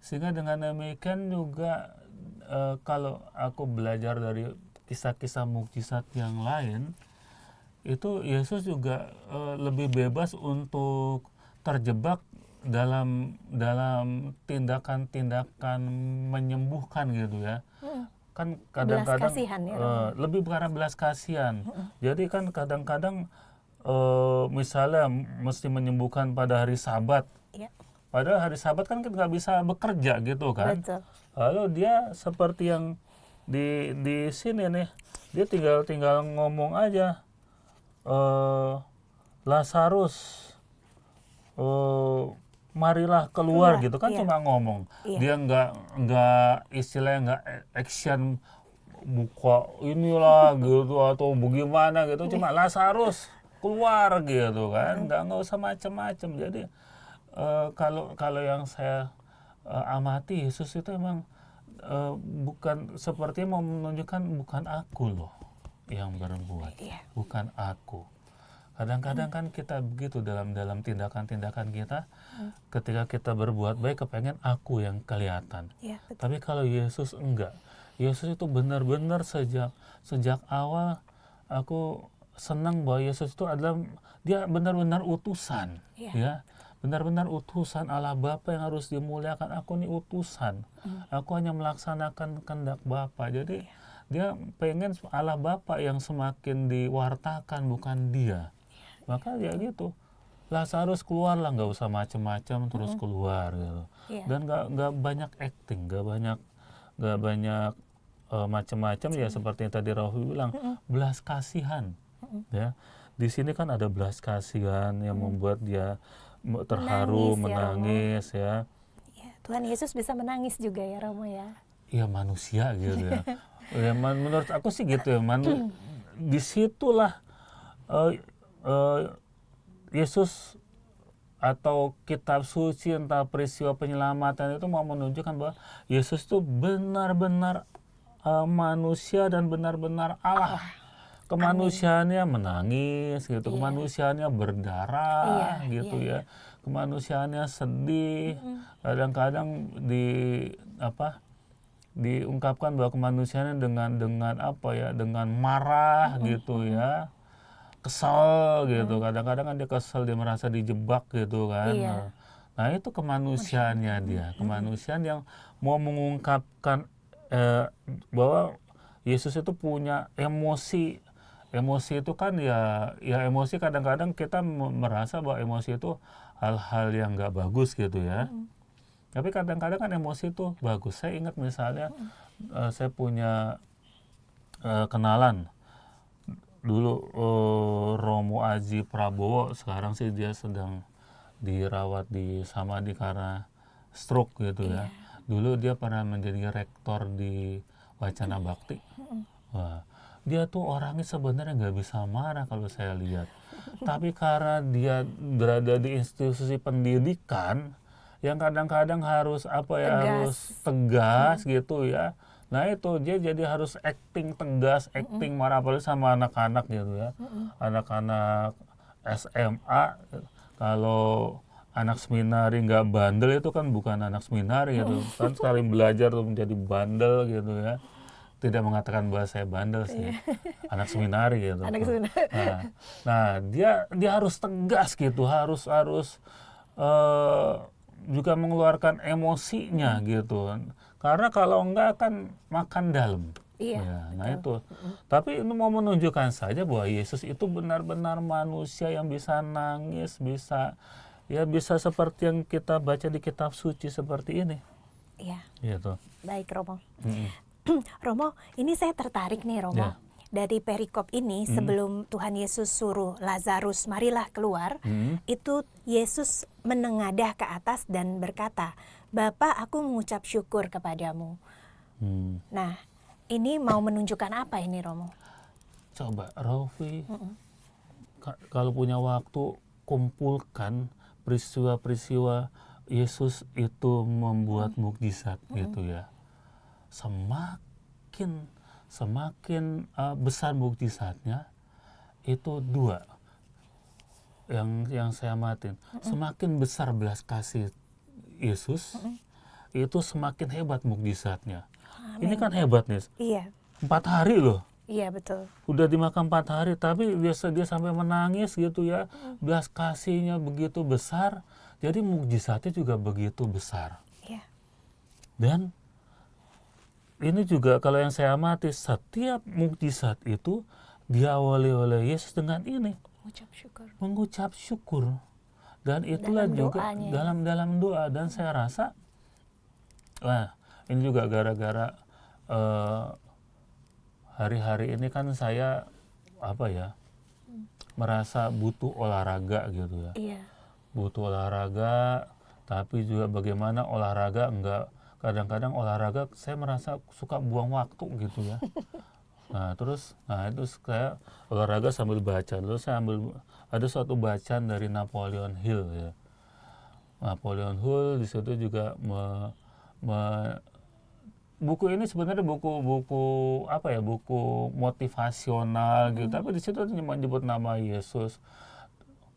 Sehingga dengan demikian juga kalau aku belajar dari kisah-kisah mukjizat yang lain, itu Yesus juga lebih bebas untuk terjebak dalam tindakan-tindakan menyembuhkan gitu ya. Kan kadang-kadang Belas kasihan ya, lebih karena belas kasihan. Jadi kan kadang-kadang misalnya mesti menyembuhkan pada hari Sabat. Iya. Padahal hari Sabat kan kita nggak bisa bekerja gitu kan. Betul. Lalu dia seperti yang di sini nih, dia tinggal ngomong aja, Lazarus, marilah keluar gitu kan, iya. cuma ngomong. Iya. Dia nggak istilahnya nggak action buka inilah gitu atau bagaimana gitu, cuma Lazarus keluar gitu kan, nggak usah macam-macam. Jadi kalau yang saya amati, Yesus itu emang bukan seperti mau menunjukkan bukan aku loh yang berbuat, Iya. bukan aku. Kadang-kadang kan kita begitu dalam tindakan-tindakan kita, ketika kita berbuat baik kepengen aku yang kelihatan. Iya, betul. Tapi kalau Yesus enggak. Yesus itu benar-benar sejak awal aku senang bahwa Yesus itu adalah dia benar-benar utusan, Iya. ya. Benar-benar utusan Allah Bapa yang harus dimuliakan. Aku nih utusan. Aku hanya melaksanakan kehendak Bapa. Jadi dia pengen Allah Bapa yang semakin diwartakan, bukan dia. Maka ya gitu, Lazarus keluarlah, nggak usah macem-macem terus keluar gitu. Iya. Dan nggak banyak acting, nggak banyak macem-macem ya, seperti yang tadi Rafi bilang, belas kasihan. Ya, di sini kan ada belas kasihan yang membuat dia terharu, menangis ya. Ya, Tuhan Yesus bisa menangis juga ya Romo ya. Iya, manusia gitu ya. Ya menurut aku sih gitu ya. Disitulah Yesus atau kitab suci, entah peristiwa penyelamatan itu mau menunjukkan bahwa Yesus itu benar-benar manusia dan benar-benar Allah. kemanusiaannya menangis gitu, kemanusiaannya berdarah Iya, gitu iya, ya, kemanusiaannya sedih, kadang-kadang diungkapkan bahwa kemanusiaannya dengan apa ya, dengan marah gitu ya, kesal gitu, kadang-kadang kan dia kesal, dia merasa dijebak gitu kan. Iya. Nah itu kemanusiaannya dia, kemanusiaan yang mau mengungkapkan bahwa Yesus itu punya emosi. Emosi itu kan ya emosi, kadang-kadang kita merasa bahwa emosi itu hal-hal yang nggak bagus gitu ya. Tapi kadang-kadang kan emosi itu bagus. Saya ingat misalnya saya punya kenalan dulu, Romo Aji Prabowo. Sekarang sih dia sedang dirawat di Samadhi karena stroke gitu ya. Dulu dia pernah menjadi rektor di Wacana Bakti. Wah, dia tuh orangnya sebenarnya nggak bisa marah kalau saya lihat. Tapi karena dia berada di institusi pendidikan yang kadang-kadang harus harus tegas gitu ya. Nah itu dia jadi harus acting tegas, acting marah, apalagi sama anak-anak gitu ya. Anak-anak SMA, kalau anak seminari nggak bandel itu kan bukan anak seminari gitu. Kan sekali belajar tuh menjadi bandel gitu ya. Tidak mengatakan bahwa saya bandel sih, anak seminari gitu. Nah, dia harus tegas gitu, harus juga mengeluarkan emosinya gitu. Karena kalau enggak kan makan dalam. Iya, Ya, nah itu. Tapi ini mau menunjukkan saja bahwa Yesus itu benar-benar manusia yang bisa nangis, bisa seperti yang kita baca di kitab suci seperti ini. Iya. Gitu. Baik, Romo. Romo, ini saya tertarik nih, Romo. Ya. Dari perikop ini, sebelum Tuhan Yesus suruh Lazarus, marilah keluar, itu Yesus menengadah ke atas dan berkata, Bapa, aku mengucap syukur kepadamu. Nah, ini mau menunjukkan apa ini, Romo? Coba, Rofi, kalau punya waktu, kumpulkan peristiwa-peristiwa Yesus itu membuat mukjizat gitu ya. Semakin besar mukjizatnya, itu dua yang saya amatin. Semakin besar belas kasih Yesus, itu semakin hebat mukjizatnya. Ini kan hebat nih, Iya, 4 hari loh. iya betul. Udah dimakan 4 hari, tapi biasa dia sampai menangis gitu ya. Belas kasihnya begitu besar, jadi mukjizatnya juga begitu besar. Iya. Dan ini juga kalau yang saya amati, setiap mukjizat itu diawali oleh Yesus dengan ini, mengucap syukur. Dan itulah Dalam juga doanya. dalam doa. Dan saya rasa, ini juga gara-gara hari-hari ini kan saya merasa butuh olahraga gitu ya. Iya. Butuh olahraga, tapi juga bagaimana olahraga enggak, kadang-kadang olahraga saya merasa suka buang waktu gitu ya. Itu saya olahraga sambil baca. Lalu saya ada suatu bacaan dari Napoleon Hill ya. Napoleon Hill di situ juga buku ini sebenarnya buku motivasional gitu, tapi di situ menyebut nama Yesus.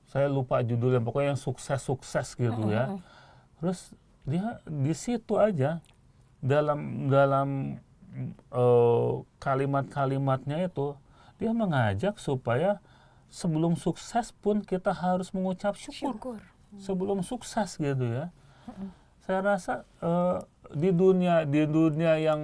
Saya lupa judulnya, pokoknya yang sukses gitu ya. Terus dia di situ aja dalam kalimat-kalimatnya itu dia mengajak supaya sebelum sukses pun kita harus mengucap syukur. Sebelum sukses gitu ya. Saya rasa di dunia yang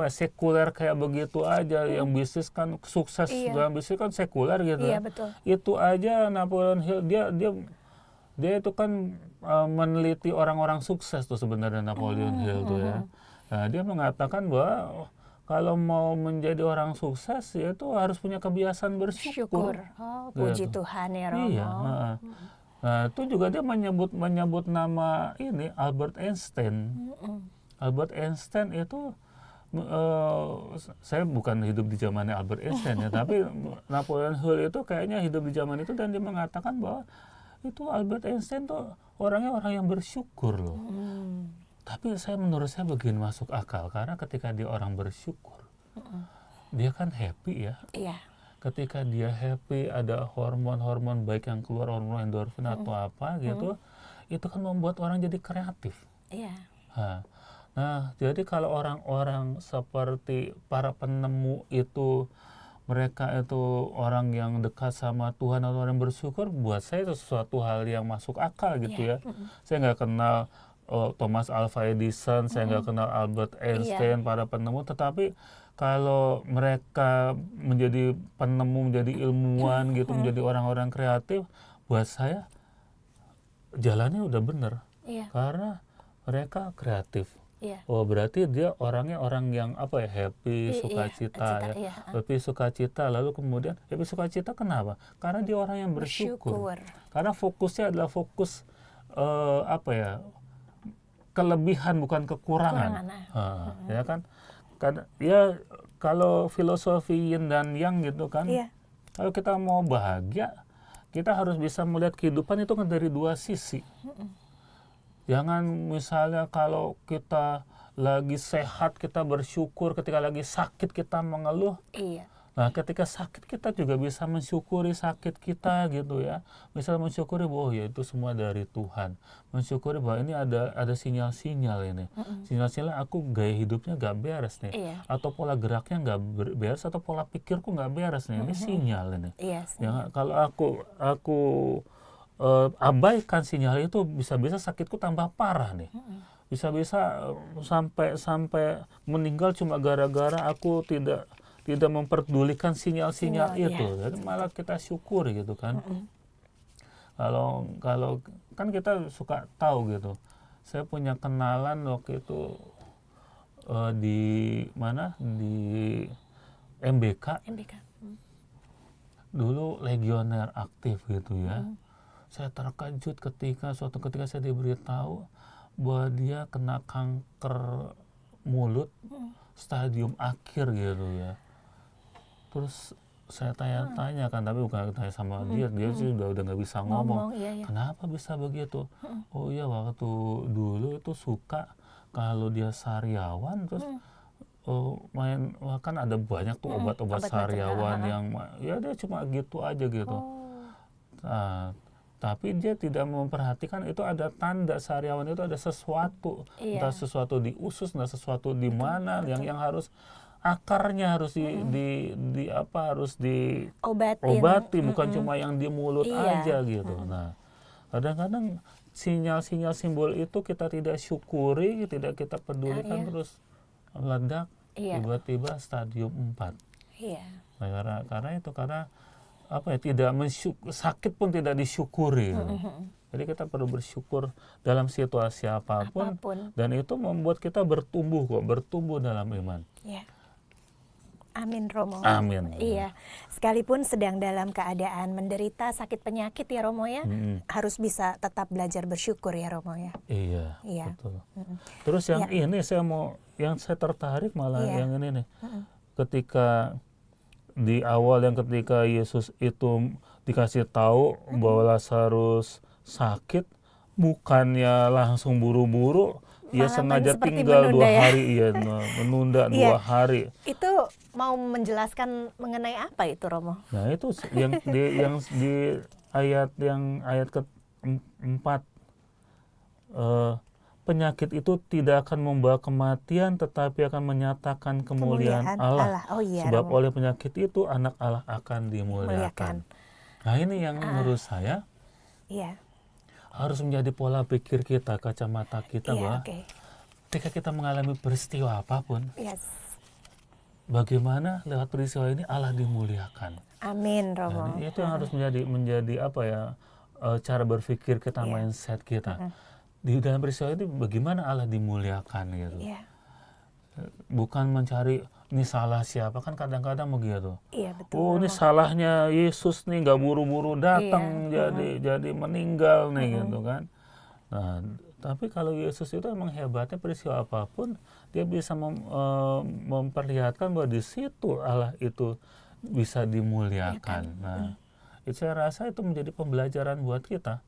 sekuler kayak begitu aja, yang bisnis kan sukses dalam bisnis kan sekuler gitu. Iya, betul. Itu aja Napoleon Hill dia itu kan meneliti orang-orang sukses tuh sebenarnya, Napoleon Hill tuh ya. Nah, dia mengatakan bahwa kalau mau menjadi orang sukses ya itu harus punya kebiasaan bersyukur. Puji Tuhan ya, Romo. Iya. Nah, itu juga dia menyebut nama ini Albert Einstein. Albert Einstein itu saya bukan hidup di zamannya Albert Einstein ya, tapi Napoleon Hill itu kayaknya hidup di zaman itu, dan dia mengatakan bahwa itu Albert Einstein tuh orangnya orang yang bersyukur loh. Tapi menurut saya begini masuk akal, karena ketika dia orang bersyukur, dia kan happy ya. Iya. Ketika dia happy, ada hormon-hormon baik yang keluar, hormon endorfin atau apa gitu, itu kan membuat orang jadi kreatif. Iya. Nah, jadi kalau orang-orang seperti para penemu itu, mereka itu orang yang dekat sama Tuhan atau orang yang bersyukur, buat saya itu sesuatu hal yang masuk akal gitu ya. Saya nggak kenal Thomas Alva Edison, saya nggak kenal Albert Einstein, para penemu, tetapi kalau mereka menjadi penemu, menjadi ilmuwan gitu, menjadi orang-orang kreatif, buat saya jalannya udah bener. Iya. Karena mereka kreatif. Iya. Oh, berarti dia orangnya orang yang apa ya, happy, Iya, sukacita ya. iya. Happy, sukacita, lalu kemudian happy, sukacita kenapa? Karena dia orang yang bersyukur. Karena fokusnya adalah fokus apa ya, kelebihan bukan kekurangan. Ya kan? Karena ya kalau filosofi yin dan yang gitu kan. Iya. Kalau kita mau bahagia, kita harus bisa melihat kehidupan itu kan dari dua sisi. Jangan misalnya kalau kita lagi sehat kita bersyukur, ketika lagi sakit kita mengeluh. Iya. Nah, ketika sakit kita juga bisa mensyukuri sakit kita gitu ya. Bisa mensyukuri bahwa ya itu semua dari Tuhan. Mensyukuri bahwa ini ada sinyal-sinyal ini. Sinyal-sinyal aku gaya hidupnya gak beres nih. Iya. Atau pola geraknya gak beres, atau pola pikirku gak beres nih. Ini sinyal ini. Iya. Ya, kalau aku abaikan sinyal itu, bisa-bisa sakitku tambah parah nih. Bisa-bisa sampai meninggal cuma gara-gara aku tidak memperdulikan sinyal-sinyal itu. Jadi malah kita syukur gitu kan. Kalau kan kita suka tahu gitu. Saya punya kenalan waktu itu di mana, di MBK. Dulu legioner aktif gitu ya. Saya terkejut suatu ketika saya diberitahu bahwa dia kena kanker mulut stadium akhir gitu ya. Terus saya tanya-tanya kan, tapi bukan tanya sama dia sih udah nggak bisa ngomong. Kenapa bisa begitu? Oh iya, waktu dulu itu suka kalau dia sariawan terus kan ada banyak tuh obat-obat sariawan yang ya dia cuma gitu aja gitu. Nah, tapi dia tidak memperhatikan itu ada tanda sariawan itu ada sesuatu, entah sesuatu di usus, entah sesuatu di mana yang harus akarnya harus harus diobati, bukan cuma yang di mulut aja gitu. Nah, kadang-kadang sinyal-sinyal simbol itu kita tidak syukuri, tidak kita pedulikan, terus meledak tiba-tiba stadium 4. Nah, karena apa ya, tidak sakit pun tidak disyukuri. Jadi kita perlu bersyukur dalam situasi apapun. Dan itu membuat kita bertumbuh dalam iman. Amin, Romo. Amin. Iya. Sekalipun sedang dalam keadaan menderita sakit penyakit ya, Romo ya, harus bisa tetap belajar bersyukur ya, Romo ya. Iya. Betul. Terus yang ini yang saya tertarik malah yang ini nih. Ketika di awal ketika Yesus itu dikasih tahu bahwa Lazarus sakit, bukannya langsung buru-buru, dia sengaja tinggal 2 hari, menunda 2 hari. Itu mau menjelaskan mengenai apa itu, Romo? Nah, itu yang di ayat ke-4, penyakit itu tidak akan membawa kematian, tetapi akan menyatakan kemuliaan Allah. Sebab oleh penyakit itu anak Allah akan dimuliakan. Nah, ini yang menurut saya harus menjadi pola pikir kita, kacamata kita, bahwa ketika kita mengalami peristiwa apapun, bagaimana lewat peristiwa ini Allah dimuliakan. Amin, Romo. Nah, itu yang harus menjadi apa ya, cara berpikir kita, mindset kita. Di dalam peristiwa ini bagaimana Allah dimuliakan gitu. Bukan mencari ini salah siapa, kan kadang-kadang begitu. Betul. Ini salahnya Yesus nih, nggak buru-buru datang, jadi meninggal nih gitu kan. Nah, tapi kalau Yesus itu emang hebatnya, peristiwa apapun dia bisa memperlihatkan bahwa di situ Allah itu bisa dimuliakan. Nah, itu saya rasa itu menjadi pembelajaran buat kita.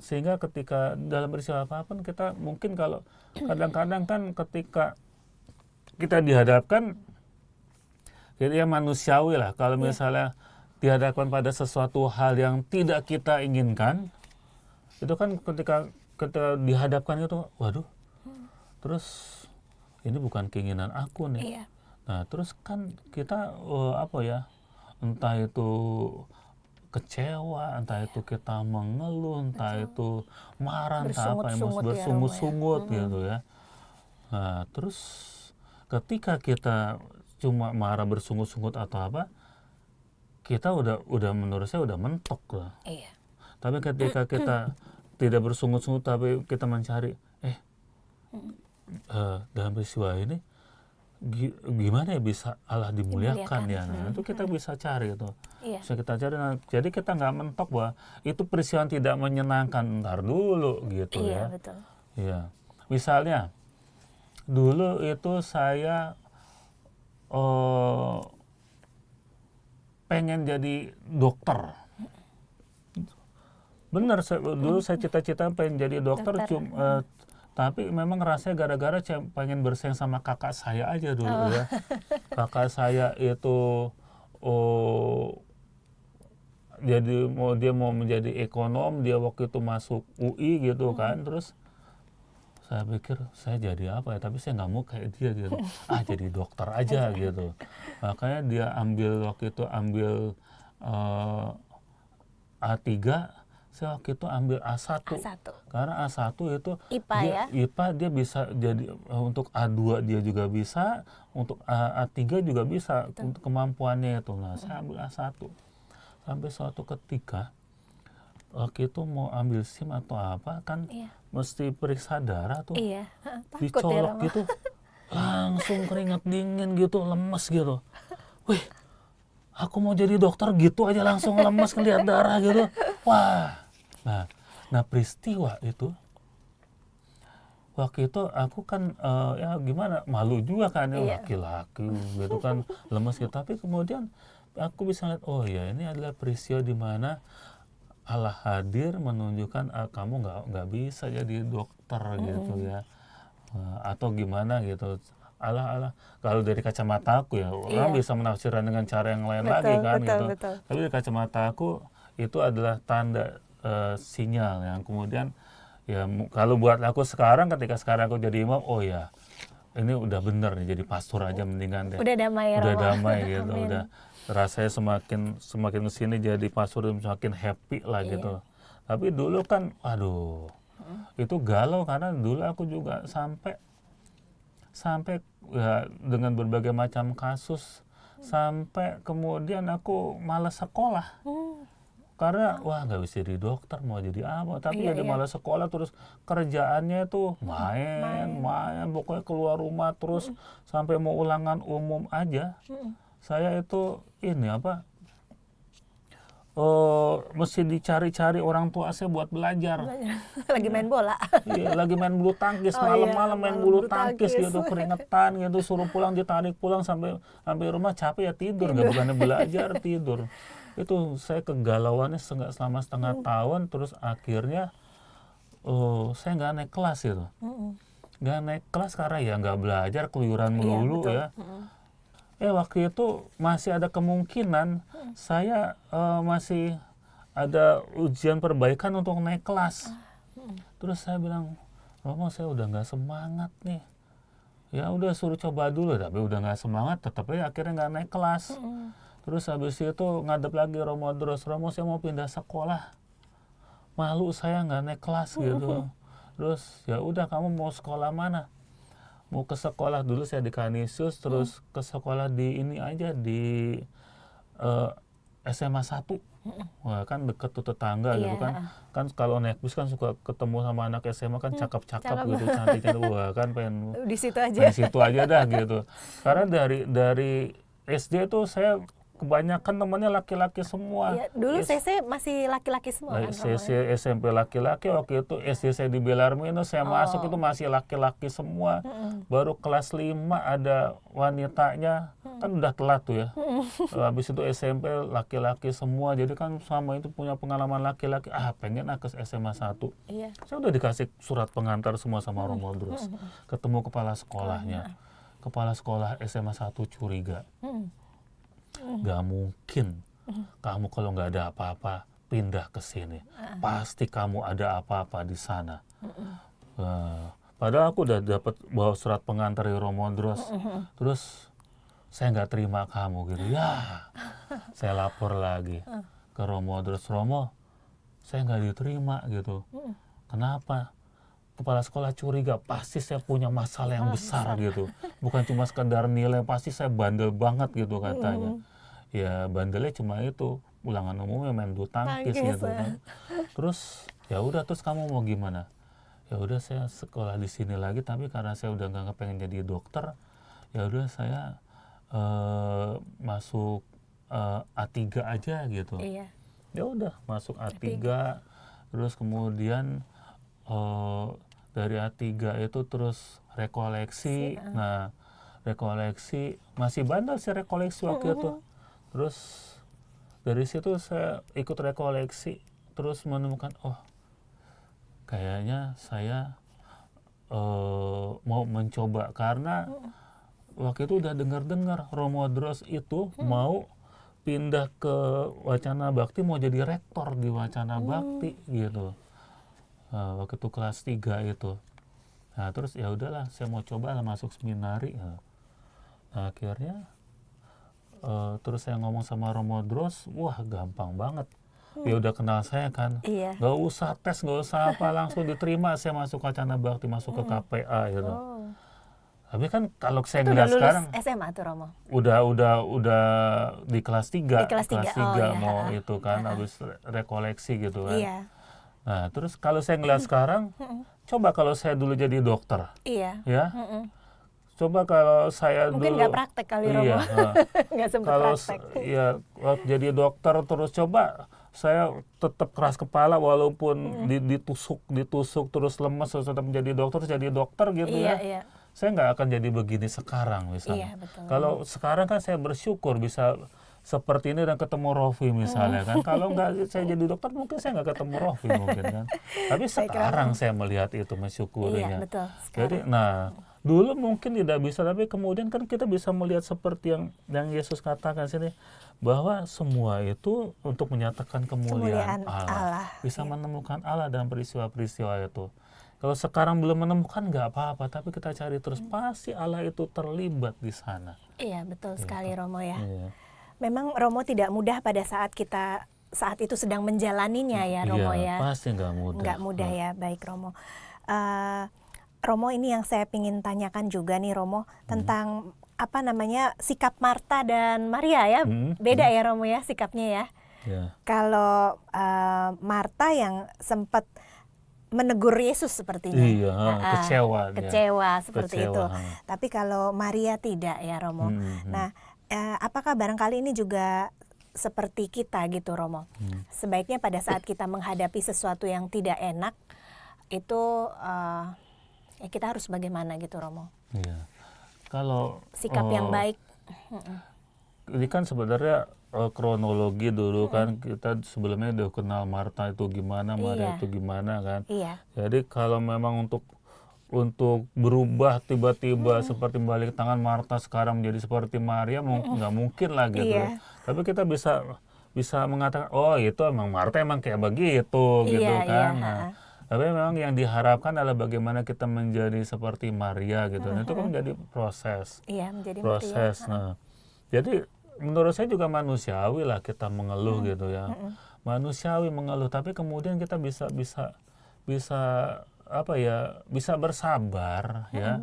Sehingga ketika dalam peristiwa apapun kita mungkin, kalau kadang-kadang kan ketika kita dihadapkan Jadi ya manusiawi lah kalau misalnya dihadapkan pada sesuatu hal yang tidak kita inginkan, itu kan ketika kita dihadapkan itu, waduh, terus ini bukan keinginan aku nih. Iya. Nah, terus kan kita entah itu kecewa, entah itu kita mengeluh, entah itu marah, entah apa, Bersungut-sungut ya, bersungut-sungut gitu ya. Nah, terus ketika kita cuma marah, bersungut-sungut atau apa, kita udah menurut saya udah mentok lah. Iya. Tapi ketika kita tidak bersungut-sungut tapi kita mencari, dalam peristiwa ini gimana ya bisa Allah dimuliakan ya. Nah, itu kita bisa cari itu. Iya. Bisa kita cari. Nah, jadi kita nggak mentok bahwa itu peristiwa yang tidak menyenangkan, ntar dulu gitu Iya, ya. betul. Iya. Misalnya dulu itu saya pengen jadi dokter. Benar, dulu saya cita-cita pengen jadi dokter. Tapi memang rasanya gara-gara pengen bersaing sama kakak saya aja dulu ya. Kakak saya itu dia mau menjadi ekonom, dia waktu itu masuk UI gitu kan. Terus saya pikir saya jadi apa ya, tapi saya nggak mau kayak dia gitu. Jadi dokter aja gitu. Makanya dia waktu itu ambil A3, saya waktu itu ambil A1. Karena A1 itu IPA dia bisa jadi, untuk A2 dia juga bisa, untuk A3 juga bisa. Betul. Untuk kemampuannya itu. Nah, saya ambil A1. Sampai suatu ketika waktu itu mau ambil SIM atau apa kan, mesti periksa darah tuh. Iya. Dicolok gitu. Langsung keringat dingin gitu, lemes gitu. Wih, aku mau jadi dokter gitu aja langsung lemes ngeliat darah gitu. Wah. Nah peristiwa itu waktu itu aku kan ya gimana, malu juga kan ya, laki-laki gitu kan, lemes gitu. Tapi kemudian aku bisa lihat, oh ya ini adalah peristiwa di mana Allah hadir menunjukkan kamu nggak bisa jadi dokter gitu ya, atau gimana gitu. Allah kalau dari kacamata aku ya, orang bisa menafsirkan dengan cara yang lain lagi kan gitu. Tapi dari kacamata aku itu adalah tanda sinyal yang kemudian ya, kalau buat aku sekarang, ketika sekarang aku jadi imam, oh ya ini udah bener nih jadi pastor aja mendingan deh. Udah damai ya, udah damai gitu. Amin. Udah rasanya semakin kesini jadi pastor semakin happy lah gitu. Tapi dulu kan aduh itu galau, karena dulu aku juga sampai ya dengan berbagai macam kasus, sampai kemudian aku malas sekolah. Karena wah nggak bisa jadi dokter, mau jadi apa, tapi jadi malas sekolah. Terus kerjaannya tuh main, pokoknya keluar rumah terus sampai mau ulangan umum aja. Saya itu mesti dicari-cari orang tua saya buat belajar. Lagi main bola. Iya, lagi main bulu tangkis, malam-malam main bulu tangkis gitu, keringetan gitu, suruh pulang, ditarik pulang, sampai rumah capek ya tidur, nggak bukannya belajar, tidur. Itu saya kegalauannya selama setengah tahun. Terus akhirnya saya nggak naik kelas gitu. Nggak naik kelas karena ya nggak belajar, keluyuran melulu ya. Waktu itu masih ada kemungkinan saya masih ada ujian perbaikan untuk naik kelas. Terus saya bilang, Romo, saya udah nggak semangat nih. Ya udah suruh coba dulu, tapi udah nggak semangat, tetap aja akhirnya nggak naik kelas. Terus habis itu ngadep lagi Romo terus, Romo saya mau pindah sekolah, malu saya nggak naik kelas gitu. Terus ya udah, kamu mau sekolah mana? Mau ke sekolah dulu saya di Kanisius, terus ke sekolah di ini aja di SMA 1. Wah kan deket tuh, tetangga gitu kan. Kan kalau naik bus kan suka ketemu sama anak SMA kan cakep-cakep gitu, cantik-cantik. Wah kan pengen di situ aja dah gitu. Karena dari SD tuh saya kebanyakan temannya laki-laki semua. Ya, dulu CC masih laki-laki semua kan? CC SMP laki-laki, waktu itu SD saya di Bellarmino, saya masuk itu masih laki-laki semua. Baru kelas 5 ada wanitanya, kan udah telat tuh ya. Habis itu SMP laki-laki semua, jadi kan sama itu punya pengalaman laki-laki, pengen ke SMA 1. Saya udah dikasih surat pengantar semua sama Romo Drus. Ketemu kepala sekolahnya. Kepala sekolah SMA 1 curiga. Gak mungkin kamu kalau nggak ada apa-apa pindah ke sini. Pasti kamu ada apa-apa di sana. Padahal aku udah dapat bawa surat pengantar dari Romo Andros. Terus saya nggak terima kamu gitu. Ya, saya lapor lagi ke Romo Andros. Romo, saya nggak diterima gitu. Kenapa? Kepala sekolah curiga, pasti saya punya masalah yang besar gitu. Bukan cuma sekedar nilai, pasti saya bandel banget gitu katanya. Ya bandelnya cuma itu, ulangan umumnya main bulu tangkis gitu kan. Terus ya udah, terus kamu mau gimana? Ya udah, saya sekolah di sini lagi, tapi karena saya udah nggak pengen jadi dokter, ya udah saya masuk A3 aja gitu. Iya. Ya udah masuk A3, terus kemudian dari A3 itu terus rekoleksi. Nah, rekoleksi masih bandel sih rekoleksi waktu itu. Terus dari situ saya ikut rekoleksi, terus menemukan kayaknya saya mau mencoba, karena waktu itu udah dengar-dengar Romo Andros itu mau pindah ke Wacana Bakti, mau jadi rektor di Wacana Bakti gitu. Waktu itu kelas 3 itu. Nah, terus ya udahlah, saya mau coba lah masuk seminari. Nah, akhirnya terus saya ngomong sama Romo Andros, wah gampang banget. Ya udah kenal saya kan. Iya. Gak usah tes, gak usah apa, langsung diterima saya masuk Wacana Bakti, masuk ke KPA gitu. Tapi kan kalau saya Itu udah ngeliat lulus sekarang, SMA tuh Romo? udah di kelas 3. Di kelas 3, iya. Mau itu kan, habis rekoleksi gitu kan. Iya. Nah, terus kalau saya ngeliat sekarang, coba kalau saya dulu jadi dokter, Iya. ya. Coba kalau saya Mungkin dulu, nggak praktek kali Romo. Nggak sempat kalau praktek. ya waktu jadi dokter, terus coba saya tetap keras kepala walaupun ditusuk terus lemes, terus tetap menjadi dokter, jadi dokter gitu Iya, ya. iya. Saya nggak akan jadi begini sekarang misalnya. Iya, betul. Kalau sekarang kan saya bersyukur bisa seperti ini dan ketemu Rofi misalnya kan. Kalau nggak saya jadi dokter, mungkin saya nggak ketemu Rofi mungkin kan. Tapi sekarang saya melihat itu, mensyukurinya. Iya, betul. Jadi, nah, dulu mungkin tidak bisa, tapi kemudian kan kita bisa melihat seperti yang Yesus katakan sini, bahwa semua itu untuk menyatakan kemuliaan Allah. Bisa menemukan Allah dalam peristiwa-peristiwa itu. Kalau sekarang belum menemukan nggak apa-apa, tapi kita cari terus, pasti Allah itu terlibat di sana. Iya, betul sekali Romo ya. Iya. Memang Romo tidak mudah pada saat itu sedang menjalaninya ya Romo ya. Pasti nggak mudah. Nggak mudah ya, baik Romo. Romo, ini yang saya ingin tanyakan juga nih Romo, tentang sikap Marta dan Maria ya. Beda ya Romo ya sikapnya ya. Kalau Marta yang sempat menegur Yesus sepertinya. Iya, kecewa seperti itu. Tapi kalau Maria tidak ya Romo. Nah, apakah barangkali ini juga seperti kita gitu Romo? Sebaiknya pada saat kita menghadapi sesuatu yang tidak enak, itu ya kita harus bagaimana gitu Romo? Iya. Kalau sikap yang baik. Ini kan sebenarnya kronologi dulu kan, kita sebelumnya udah kenal Marta itu gimana, Maria itu gimana kan. Jadi kalau memang untuk berubah tiba-tiba seperti balik tangan Marta sekarang menjadi seperti Maria, nggak mungkin lah gitu. Tapi kita bisa mengatakan, oh itu emang Marta emang kayak begitu gitu kan. Nah, tapi memang yang diharapkan adalah bagaimana kita menjadi seperti Maria gitu. Nah, itu kan menjadi proses. Menjadi proses. Nah, jadi menurut saya juga manusiawi lah kita mengeluh gitu ya. Manusiawi mengeluh, tapi kemudian kita bisa bersabar ya.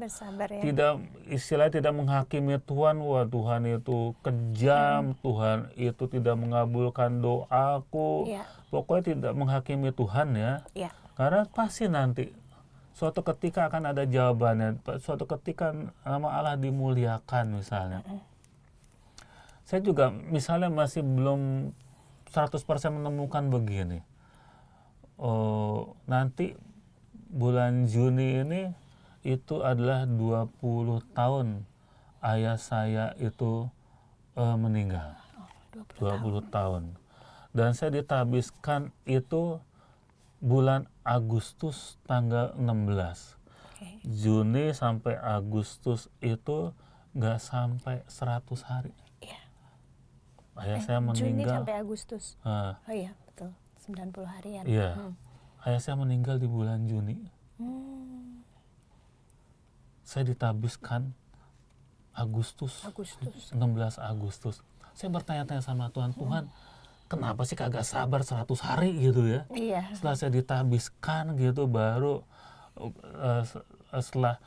Tidak, istilahnya tidak menghakimi Tuhan, wah Tuhan itu kejam, Tuhan itu tidak mengabulkan doaku. Pokoknya tidak menghakimi Tuhan ya. Karena pasti nanti suatu ketika akan ada jawabannya, suatu ketika nama Allah dimuliakan misalnya. Saya juga misalnya masih belum 100% menemukan begini. Nanti bulan Juni ini itu adalah 20 tahun ayah saya itu meninggal. 20 tahun. Dan saya ditabiskan itu bulan Agustus tanggal 16. Juni sampai Agustus itu nggak sampai 100 hari. ayah saya Juni meninggal. sampai Agustus. Ah, Oh iya, betul. 90 harian. iya, ayah saya meninggal di bulan Juni. Hmm, Saya ditabiskan Agustus, Agustus. 16 Agustus. Saya bertanya-tanya sama Tuhan, Tuhan, kenapa sih kagak sabar 100 hari gitu ya? Iya. Setelah saya ditabiskan gitu, baru setelah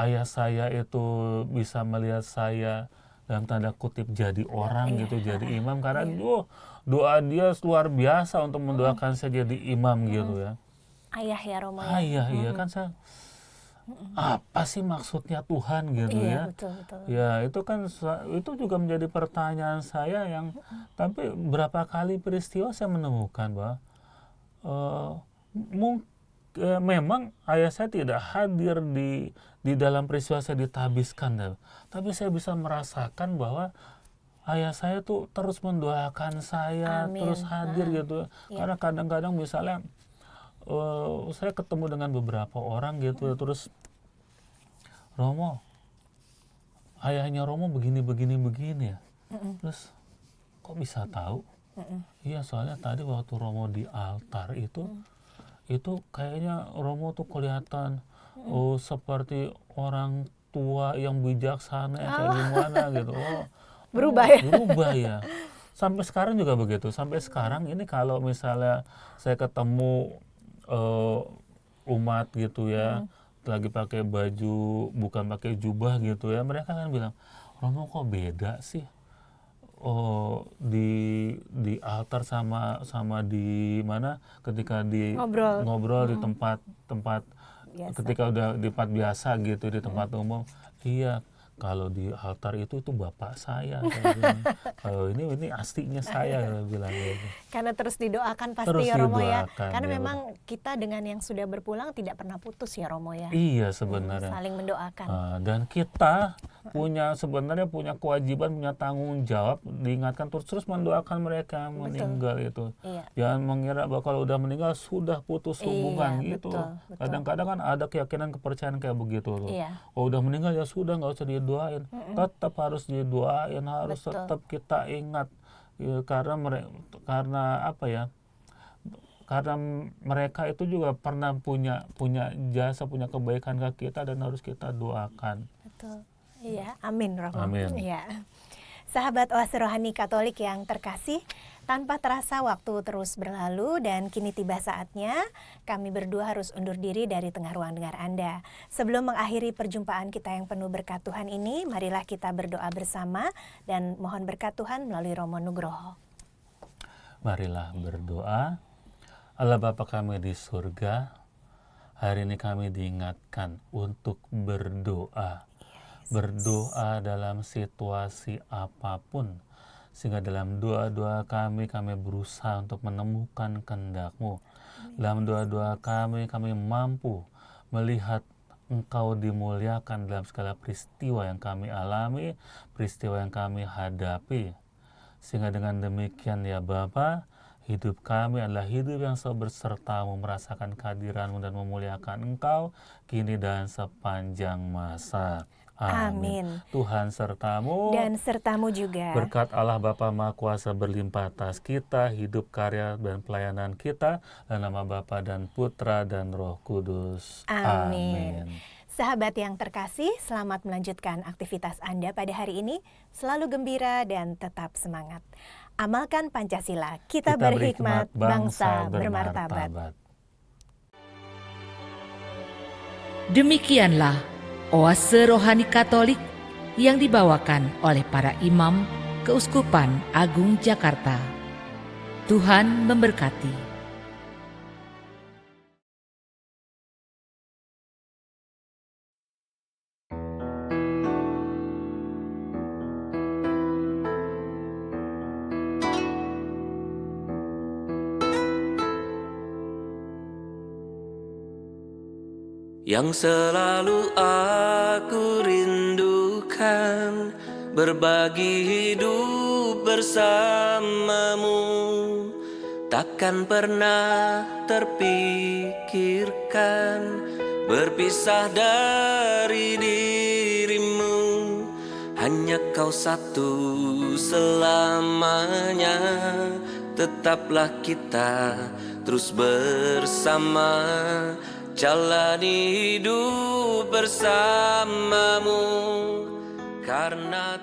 ayah saya itu bisa melihat saya dalam tanda kutip jadi orang gitu, jadi imam, karena doa dia luar biasa untuk mendoakan saya jadi imam gitu ya. Ayah ya Romo ya. Iya kan saya, apa sih maksudnya Tuhan gitu Iya, ya. betul, betul. Ya itu kan itu juga menjadi pertanyaan saya yang, tapi berapa kali peristiwa saya menemukan bahwa memang ayah saya tidak hadir di dalam peristiwa saya ditabiskan ya. Tapi saya bisa merasakan bahwa ayah saya tuh terus mendoakan saya, Amin. terus hadir gitu. Karena kadang-kadang misalnya saya ketemu dengan beberapa orang gitu, terus Romo, ayahnya Romo begini ya. Terus kok bisa tahu? Iya, soalnya tadi waktu Romo di altar itu kayaknya Romo tuh kelihatan seperti orang tua yang bijaksana kayak gimana gitu. Berubah ya? Berubah ya. Sampai sekarang juga begitu. Sampai sekarang ini kalau misalnya saya ketemu umat gitu ya, lagi pakai baju bukan pakai jubah gitu ya, mereka kan bilang, Romo kok beda sih? Di altar sama di mana ketika ngobrol di tempat Biasa. ketika udah di tempat biasa gitu, di tempat umum. Iya, kalau di altar itu bapak saya, kalau ini aslinya saya, bilang gitu. Karena terus didoakan pasti Terus ya Romo ya. didoakan, Karena ya, memang kita dengan yang sudah berpulang tidak pernah putus ya Romo ya. Iya sebenarnya. Saling mendoakan. Dan kita sebenarnya punya kewajiban, punya tanggung jawab, diingatkan terus mendoakan mereka yang meninggal itu. Iya. Jangan mengira bahwa kalau udah meninggal sudah putus hubungan gitu. betul. Kadang-kadang kan ada keyakinan kepercayaan kayak begitu loh. Iya. Oh udah meninggal ya sudah, nggak usah didoain. Tetap harus didoain, harus tetap kita ingat. Ya, karena apa ya? Karena mereka itu juga pernah punya jasa, punya kebaikan ke kita, dan harus kita doakan. Betul. Iya, amin Romo. Amin. Iya. Sahabat Oase Rohani Katolik yang terkasih, tanpa terasa waktu terus berlalu dan kini tiba saatnya kami berdua harus undur diri dari tengah ruang dengar Anda. Sebelum mengakhiri perjumpaan kita yang penuh berkat Tuhan ini, marilah kita berdoa bersama dan mohon berkat Tuhan melalui Romo Nugroho. Marilah berdoa. Allah Bapa kami di surga, hari ini kami diingatkan untuk berdoa. Berdoa dalam situasi apapun, sehingga dalam doa-doa kami berusaha untuk menemukan kehendak-Mu. Dalam doa-doa kami mampu melihat Engkau dimuliakan dalam segala peristiwa yang kami alami, peristiwa yang kami hadapi. Sehingga dengan demikian ya Bapa, hidup kami adalah hidup yang selalu berserta-Mu, merasakan kehadiran-Mu dan memuliakan Engkau kini dan sepanjang masa. Amin. Tuhan sertamu Dan sertamu juga. Berkat Allah Bapa Maha Kuasa berlimpah atas kita, hidup, karya, dan pelayanan kita, dalam nama Bapa dan Putra dan Roh Kudus. Amin. Sahabat yang terkasih, selamat melanjutkan aktivitas Anda pada hari ini. Selalu gembira dan tetap semangat. Amalkan Pancasila, kita berhikmat, bangsa bermartabat. Demikianlah Oase Rohani Katolik yang dibawakan oleh para imam Keuskupan Agung Jakarta. Tuhan memberkati. Yang selalu aku rindukan, berbagi hidup bersamamu. Takkan pernah terpikirkan berpisah dari dirimu. Hanya kau satu selama bersamanya, tetaplah kita terus bersama, jalani hidup bersamamu, karena